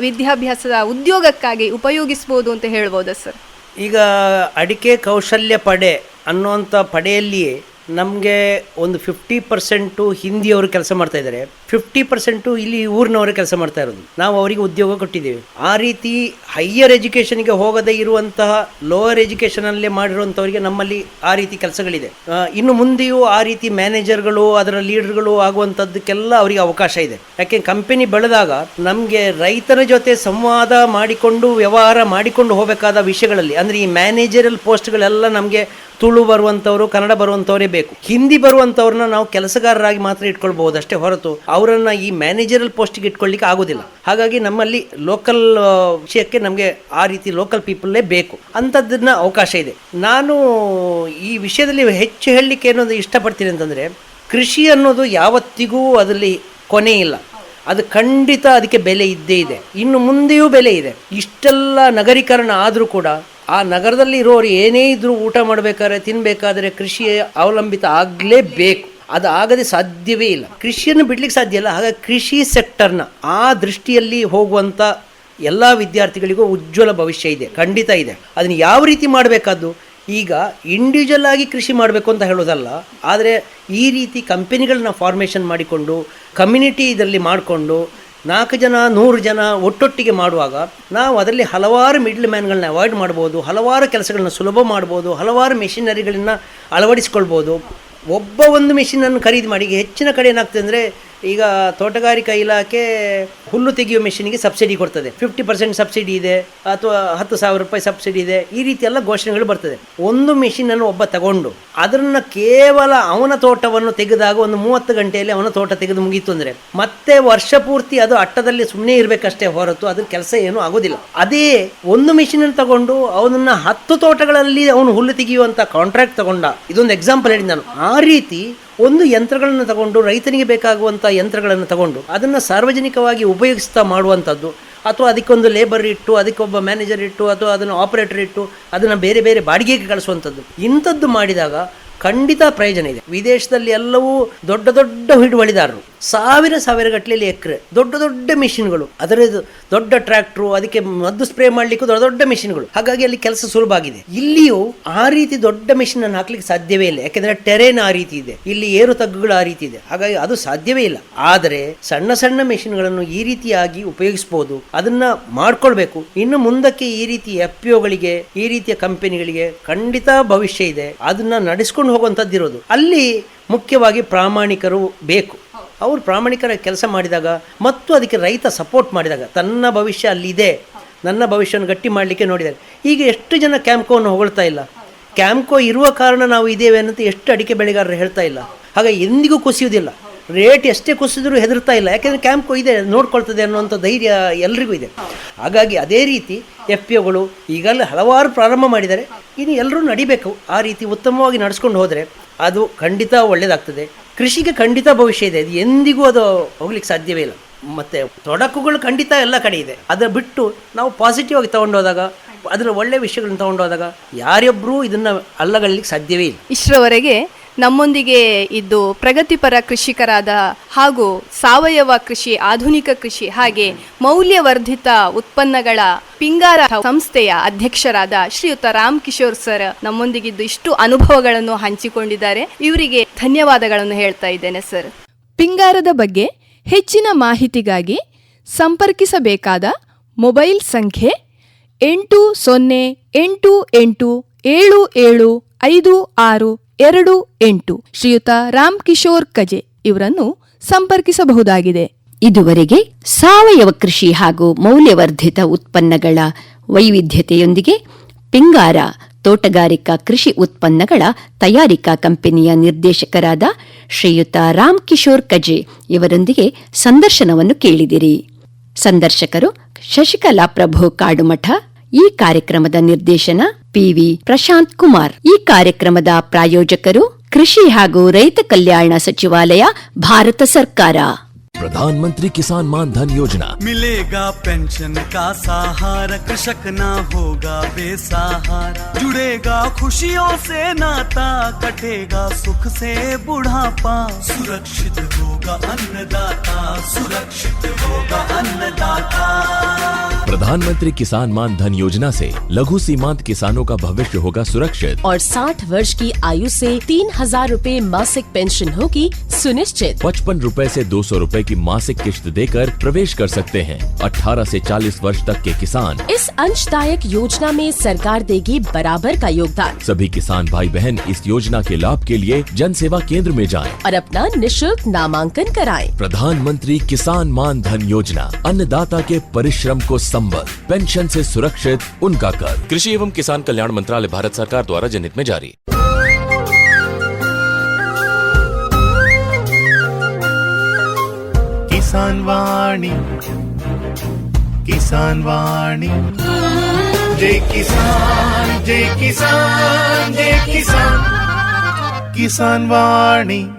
ವಿದ್ಯಾಭ್ಯಾಸದ ಉದ್ಯೋಗಕ್ಕಾಗಿ ಉಪಯೋಗಿಸ್ಬೋದು ಅಂತ ಹೇಳ್ಬೋದಾ ಸರ್? ಈಗ ಅಡಿಕೆ ಕೌಶಲ್ಯ ಪಡೆ ಅನ್ನುವಂಥ ಪಡೆಯಲ್ಲಿಯೇ ನಮಗೆ ಒಂದು 50% ಹಿಂದಿಯವರು ಕೆಲಸ ಮಾಡ್ತಾ ಇದ್ದಾರೆ, 50% ಇಲ್ಲಿ ಊರಿನವರು ಕೆಲಸ ಮಾಡ್ತಾ ಇರೋದು. ನಾವು ಅವರಿಗೆ ಉದ್ಯೋಗ ಕೊಟ್ಟಿದ್ದೇವೆ. ಆ ರೀತಿ ಹೈಯರ್ ಎಜುಕೇಷನ್ಗೆ ಹೋಗದೇ ಇರುವಂತಹ ಲೋವರ್ ಎಜುಕೇಷನಲ್ಲೇ ಮಾಡಿರುವಂಥವರಿಗೆ ನಮ್ಮಲ್ಲಿ ಆ ರೀತಿ ಕೆಲಸಗಳಿದೆ. ಇನ್ನು ಮುಂದೆಯೂ ಆ ರೀತಿ ಮ್ಯಾನೇಜರ್ಗಳು ಅದರ ಲೀಡರ್ಗಳು ಆಗುವಂಥದ್ದಕ್ಕೆಲ್ಲ ಅವರಿಗೆ ಅವಕಾಶ ಇದೆ. ಯಾಕೆ ಕಂಪನಿ ಬೆಳೆದಾಗ ನಮಗೆ ರೈತರ ಜೊತೆ ಸಂವಾದ ಮಾಡಿಕೊಂಡು ವ್ಯವಹಾರ ಮಾಡಿಕೊಂಡು ಹೋಗಬೇಕಾದ ವಿಷಯಗಳಲ್ಲಿ, ಅಂದರೆ ಈ ಮ್ಯಾನೇಜರಲ್ ಪೋಸ್ಟ್ಗಳೆಲ್ಲ ನಮಗೆ ತುಳು ಬರುವಂಥವ್ರು, ಕನ್ನಡ ಬರುವಂಥವರೇ ಬೇಕು. ಹಿಂದಿ ಬರುವಂಥವ್ರನ್ನ ನಾವು ಕೆಲಸಗಾರರಾಗಿ ಮಾತ್ರ ಇಟ್ಕೊಳ್ಬಹುದು ಅಷ್ಟೇ ಹೊರತು ಅವರನ್ನು ಈ ಮ್ಯಾನೇಜರಲ್ ಪೋಸ್ಟಿಗೆ ಇಟ್ಕೊಳ್ಳಿಕ್ಕೆ ಆಗೋದಿಲ್ಲ. ಹಾಗಾಗಿ ನಮ್ಮಲ್ಲಿ ಲೋಕಲ್ ವಿಷಯಕ್ಕೆ ನಮಗೆ ಆ ರೀತಿ ಲೋಕಲ್ ಪೀಪಲ್ಲೇ ಬೇಕು, ಅಂಥದ್ದನ್ನ ಅವಕಾಶ ಇದೆ. ನಾನು ಈ ವಿಷಯದಲ್ಲಿ ಹೆಚ್ಚು ಹೇಳಲಿಕ್ಕೆ ಏನೊಂದು ಇಷ್ಟಪಡ್ತೀನಿ ಅಂತಂದರೆ, ಕೃಷಿ ಅನ್ನೋದು ಯಾವತ್ತಿಗೂ ಅದರಲ್ಲಿ ಕೊನೆ ಇಲ್ಲ. ಅದು ಖಂಡಿತ ಅದಕ್ಕೆ ಬೆಲೆ ಇದ್ದೇ ಇದೆ, ಇನ್ನು ಮುಂದೆಯೂ ಬೆಲೆ ಇದೆ. ಇಷ್ಟೆಲ್ಲ ನಗರೀಕರಣ ಆದರೂ ಕೂಡ ಆ ನಗರದಲ್ಲಿ ಇರೋರು ಏನೇ ಇದ್ರೂ ಊಟ ಮಾಡಬೇಕಾದ್ರೆ ತಿನ್ನಬೇಕಾದ್ರೆ ಕೃಷಿ ಅವಲಂಬಿತ ಆಗಲೇಬೇಕು. ಅದು ಆಗದೆ ಸಾಧ್ಯವೇ ಇಲ್ಲ. ಕೃಷಿಯನ್ನು ಬಿಡ್ಲಿಕ್ಕೆ ಸಾಧ್ಯ ಇಲ್ಲ. ಹಾಗಾಗಿ ಕೃಷಿ ಸೆಕ್ಟರ್ನ ಆ ದೃಷ್ಟಿಯಲ್ಲಿ ಹೋಗುವಂಥ ಎಲ್ಲ ವಿದ್ಯಾರ್ಥಿಗಳಿಗೂ ಉಜ್ವಲ ಭವಿಷ್ಯ ಇದೆ, ಖಂಡಿತ ಇದೆ. ಅದನ್ನು ಯಾವ ರೀತಿ ಮಾಡಬೇಕಾದ್ದು, ಈಗ ಇಂಡಿವಿಜುವಲ್ ಆಗಿ ಕೃಷಿ ಮಾಡಬೇಕು ಅಂತ ಹೇಳೋದಲ್ಲ, ಆದರೆ ಈ ರೀತಿ ಕಂಪನಿಗಳನ್ನ ಫಾರ್ಮೇಷನ್ ಮಾಡಿಕೊಂಡು ಕಮ್ಯುನಿಟಿ ಇದರಲ್ಲಿ ಮಾಡಿಕೊಂಡು 4 ಜನ 100 ಜನ ಒಟ್ಟೊಟ್ಟಿಗೆ ಮಾಡುವಾಗ ನಾವು ಅದರಲ್ಲಿ ಹಲವಾರು ಮಿಡ್ಲ್ ಮ್ಯಾನ್ಗಳನ್ನ ಅವಾಯ್ಡ್ ಮಾಡ್ಬೋದು, ಹಲವಾರು ಕೆಲಸಗಳನ್ನ ಸುಲಭ ಮಾಡ್ಬೋದು, ಹಲವಾರು ಮೆಷಿನರಿಗಳನ್ನ ಅಳವಡಿಸ್ಕೊಳ್ಬೋದು. ಒಬ್ಬ ಒಂದು ಮೆಷಿನನ್ನು ಖರೀದಿ ಮಾಡಿ, ಈಗ ಹೆಚ್ಚಿನ ಕಡೆ ಏನಾಗ್ತದೆ ಅಂದರೆ, ಈಗ ತೋಟಗಾರಿಕಾ ಇಲಾಖೆ ಹುಲ್ಲು ತೆಗೆಯುವ ಮೆಷಿನಿಗೆ ಸಬ್ಸಿಡಿ ಕೊಡ್ತದೆ, 50% ಸಬ್ಸಿಡಿ ಇದೆ ಅಥವಾ 10,000 ರೂಪಾಯಿ ಸಬ್ಸಿಡಿ ಇದೆ, ಈ ರೀತಿ ಎಲ್ಲ ಘೋಷಣೆಗಳು ಬರ್ತದೆ. ಒಂದು ಮೆಷಿನನ್ನು ಒಬ್ಬ ತಗೊಂಡು ಅದನ್ನು ಕೇವಲ ಅವನ ತೋಟವನ್ನು ತೆಗೆದಾಗ ಒಂದು 30 ಗಂಟೆಯಲ್ಲಿ ಅವನ ತೋಟ ತೆಗೆದು ಮುಗೀತು ಅಂದರೆ ಮತ್ತೆ ವರ್ಷ ಪೂರ್ತಿ ಅದು ಅಟ್ಟದಲ್ಲಿ ಸುಮ್ಮನೆ ಇರಬೇಕಷ್ಟೇ ಹೊರತು ಅದ್ರ ಕೆಲಸ ಏನೂ ಆಗೋದಿಲ್ಲ. ಅದೇ ಒಂದು ಮೆಷಿನನ್ನು ತಗೊಂಡು ಅವನನ್ನು 10 ತೋಟಗಳಲ್ಲಿ ಅವನು ಹುಲ್ಲು ತೆಗೆಯುವಂಥ ಕಾಂಟ್ರಾಕ್ಟ್ ತಗೊಂಡ, ಇದೊಂದು ಎಕ್ಸಾಂಪಲ್ ಹೇಳಿ ನಾನು. ಆ ರೀತಿ ಒಂದು ಯಂತ್ರಗಳನ್ನು ತಗೊಂಡು, ರೈತನಿಗೆ ಬೇಕಾಗುವಂಥ ಯಂತ್ರಗಳನ್ನು ತಗೊಂಡು ಅದನ್ನು ಸಾರ್ವಜನಿಕವಾಗಿ ಉಪಯೋಗಿಸ್ತಾ ಮಾಡುವಂಥದ್ದು, ಅಥವಾ ಅದಕ್ಕೊಂದು ಲೇಬರ್ ಇಟ್ಟು, ಅದಕ್ಕೊಬ್ಬ ಮ್ಯಾನೇಜರ್ ಇಟ್ಟು, ಅಥವಾ ಅದನ್ನು ಆಪರೇಟರ್ ಇಟ್ಟು ಅದನ್ನು ಬೇರೆ ಬೇರೆ ಬಾಡಿಗೆಗೆ ಕಳಿಸುವಂಥದ್ದು, ಇಂಥದ್ದು ಮಾಡಿದಾಗ ಖಂಡಿತ ಪ್ರಯೋಜನ ಇದೆ. ವಿದೇಶದಲ್ಲಿ ಎಲ್ಲವೂ ದೊಡ್ಡ ದೊಡ್ಡ ಹಿಡುವಳಿದಾರರು, ಸಾವಿರ ಗಟ್ಟಲೆಯಲ್ಲಿ ಎಕರೆ ದೊಡ್ಡ ದೊಡ್ಡ ಮಿಷಿನ್ಗಳು, ಅದರದ್ದು ದೊಡ್ಡ ಟ್ರ್ಯಾಕ್ಟ್ರು, ಅದಕ್ಕೆ ಮದ್ದು ಸ್ಪ್ರೇ ಮಾಡಲಿಕ್ಕೂ ದೊಡ್ಡ ದೊಡ್ಡ ಮಿಷಿನ್ಗಳು. ಹಾಗಾಗಿ ಅಲ್ಲಿ ಕೆಲಸ ಸುಲಭ ಆಗಿದೆ. ಇಲ್ಲಿಯೂ ಆ ರೀತಿ ದೊಡ್ಡ ಮಿಷಿನ್ ಅನ್ನು ಹಾಕ್ಲಿಕ್ಕೆ ಸಾಧ್ಯವೇ ಇಲ್ಲ, ಯಾಕೆಂದ್ರೆ ಟೆರೇನ್ ಆ ರೀತಿ ಇದೆ, ಇಲ್ಲಿ ಏರು ತಗ್ಗುಗಳು ಆ ರೀತಿ ಇದೆ, ಹಾಗಾಗಿ ಅದು ಸಾಧ್ಯವೇ ಇಲ್ಲ. ಆದರೆ ಸಣ್ಣ ಸಣ್ಣ ಮಿಷಿನ್ಗಳನ್ನು ಈ ರೀತಿಯಾಗಿ ಉಪಯೋಗಿಸಬಹುದು, ಅದನ್ನ ಮಾಡ್ಕೊಳ್ಬೇಕು. ಇನ್ನು ಮುಂದಕ್ಕೆ ಈ ರೀತಿ FPOಗಳಿಗೆ, ಈ ರೀತಿಯ ಕಂಪನಿಗಳಿಗೆ ಖಂಡಿತ ಭವಿಷ್ಯ ಇದೆ. ಅದನ್ನ ನಡೆಸ್ಕೊಂಡು ಹೋಗುವಂಥದ್ದಿರೋದು. ಅಲ್ಲಿ ಮುಖ್ಯವಾಗಿ ಪ್ರಾಮಾಣಿಕರು ಬೇಕು. ಅವರು ಪ್ರಾಮಾಣಿಕರ ಕೆಲಸ ಮಾಡಿದಾಗ ಮತ್ತು ಅದಕ್ಕೆ ರೈತ ಸಪೋರ್ಟ್ ಮಾಡಿದಾಗ ತನ್ನ ಭವಿಷ್ಯ ಅಲ್ಲಿದೆ, ನನ್ನ ಭವಿಷ್ಯವನ್ನು ಗಟ್ಟಿ ಮಾಡಲಿಕ್ಕೆ ನೋಡಿದ್ದಾರೆ. ಈಗ ಎಷ್ಟು ಜನ ಕ್ಯಾಂಪ್ಕೋವನ್ನು ಹೊಗಳ್ತಾ ಇಲ್ಲ, ಕ್ಯಾಂಪ್ಕೋ ಇರುವ ಕಾರಣ ನಾವು ಇದ್ದೇವೆ ಅನ್ನೋದು ಎಷ್ಟು ಅಡಿಕೆ ಬೆಳೆಗಾರರು ಹೇಳ್ತಾ ಇಲ್ಲ. ಹಾಗಾಗಿ ಎಂದಿಗೂ ಕುಸಿಯುವುದಿಲ್ಲ, ರೇಟ್ ಎಷ್ಟೇ ಕುಸಿದ್ರೂ ಹೆದರ್ತಾ ಇಲ್ಲ, ಯಾಕೆಂದರೆ ಕ್ಯಾಂಪ್ಕೋ ಇದೆ, ನೋಡ್ಕೊಳ್ತದೆ ಅನ್ನುವಂಥ ಧೈರ್ಯ ಎಲ್ರಿಗೂ ಇದೆ. ಹಾಗಾಗಿ ಅದೇ ರೀತಿ FPOಗಳು ಈಗಲೇ ಹಲವಾರು ಪ್ರಾರಂಭ ಮಾಡಿದ್ದಾರೆ, ಇನ್ನು ಎಲ್ಲರೂ ನಡಿಬೇಕು. ಆ ರೀತಿ ಉತ್ತಮವಾಗಿ ನಡೆಸ್ಕೊಂಡು ಹೋದರೆ ಅದು ಖಂಡಿತ ಒಳ್ಳೆಯದಾಗ್ತದೆ. ಕೃಷಿಗೆ ಖಂಡಿತ ಭವಿಷ್ಯ ಇದೆ, ಅದು ಎಂದಿಗೂ ಅದು ಹೋಗ್ಲಿಕ್ಕೆ ಸಾಧ್ಯವೇ ಇಲ್ಲ. ಮತ್ತು ತೊಡಕುಗಳು ಖಂಡಿತ ಎಲ್ಲ ಕಡೆ ಇದೆ. ಅದನ್ನು ಬಿಟ್ಟು ನಾವು ಪಾಸಿಟಿವ್ ಆಗಿ ತಗೊಂಡೋದಾಗ, ಅದರ ಒಳ್ಳೆಯ ವಿಷಯಗಳನ್ನ ತಗೊಂಡೋದಾಗ ಯಾರೊಬ್ಬರೂ ಇದನ್ನು ಅಲ್ಲಗಲಿಕ್ಕೆ ಸಾಧ್ಯವೇ ಇಲ್ಲ. ಇಷ್ಟರವರೆಗೆ ನಮ್ಮೊಂದಿಗೆ ಇದ್ದು ಪ್ರಗತಿಪರ ಕೃಷಿಕರಾದ ಹಾಗೂ ಸಾವಯವ ಕೃಷಿ, ಆಧುನಿಕ ಕೃಷಿ ಹಾಗೆ ಮೌಲ್ಯವರ್ಧಿತ ಉತ್ಪನ್ನಗಳ ಪಿಂಗಾರ ಸಂಸ್ಥೆಯ ಅಧ್ಯಕ್ಷರಾದ ಶ್ರೀಯುತ ರಾಮ್ ಕಿಶೋರ್ ಸರ್ ನಮ್ಮೊಂದಿಗಿದ್ದು ಇಷ್ಟು ಅನುಭವಗಳನ್ನು ಹಂಚಿಕೊಂಡಿದ್ದಾರೆ. ಇವರಿಗೆ ಧನ್ಯವಾದಗಳನ್ನು ಹೇಳ್ತಾ ಇದ್ದೇನೆ ಸರ್. ಪಿಂಗಾರದ ಬಗ್ಗೆ ಹೆಚ್ಚಿನ ಮಾಹಿತಿಗಾಗಿ ಸಂಪರ್ಕಿಸಬೇಕಾದ ಮೊಬೈಲ್ ಸಂಖ್ಯೆ 8088775628. ಶ್ರೀಯುತ ರಾಮ್ ಕಿಶೋರ್ ಕಜೆ ಇವರನ್ನು ಸಂಪರ್ಕಿಸಬಹುದಾಗಿದೆ. ಇದುವರೆಗೆ ಸಾವಯವ ಕೃಷಿ ಹಾಗೂ ಮೌಲ್ಯವರ್ಧಿತ ಉತ್ಪನ್ನಗಳ ವೈವಿಧ್ಯತೆಯೊಂದಿಗೆ ಪಿಂಗಾರ ತೋಟಗಾರಿಕಾ ಕೃಷಿ ಉತ್ಪನ್ನಗಳ ತಯಾರಿಕಾ ಕಂಪನಿಯ ನಿರ್ದೇಶಕರಾದ ಶ್ರೀಯುತ ರಾಮ್ ಕಿಶೋರ್ ಕಜೆ ಇವರೊಂದಿಗೆ ಸಂದರ್ಶನವನ್ನು ಕೇಳಿದಿರಿ. ಸಂದರ್ಶಕರು ಶಶಿಕಲಾ ಪ್ರಭು ಕಾಡುಮಠ. ಈ ಕಾರ್ಯಕ್ರಮದ ನಿರ್ದೇಶನ PV ಪ್ರಶಾಂತ್ ಕುಮಾರ್. ಈ ಕಾರ್ಯಕ್ರಮದ ಪ್ರಾಯೋಜಕರು ಕೃಷಿ ಹಾಗೂ ರೈತ ಕಲ್ಯಾಣ ಸಚಿವಾಲಯ, ಭಾರತ ಸರ್ಕಾರ. प्रधानमंत्री किसान मान धन योजना। मिलेगा पेंशन का सहारा, कृषक ना होगा बेसहारा। जुड़ेगा खुशियों से नाता, कटेगा सुख से बुढ़ापा। सुरक्षित होगा अन्नदाता, सुरक्षित होगा अन्नदाता। प्रधानमंत्री किसान मान धन योजना से लघु सीमांत किसानों का भविष्य होगा सुरक्षित। और 60 वर्ष की आयु से 3,000 रूपए मासिक पेंशन होगी सुनिश्चित। 55 रूपए से 200 रूपए की मासिक किश्त देकर प्रवेश कर सकते हैं 18 से 40 वर्ष तक के किसान। इस अंशदायक योजना में सरकार देगी बराबर का योगदान। सभी किसान भाई बहन इस योजना के लाभ के लिए जन सेवा केंद्र में जाएं। और अपना निशुल्क नामांकन कराएं। प्रधानमंत्री किसान मान धन योजना, अन्नदाता के परिश्रम को संबल, पेंशन से सुरक्षित उनका कर। कृषि एवं किसान कल्याण मंत्रालय, भारत सरकार द्वारा जनहित में जारी। किसान वाणी, किसान वाणी, जय किसान, जय किसान, जय किसान, किसान वाणी।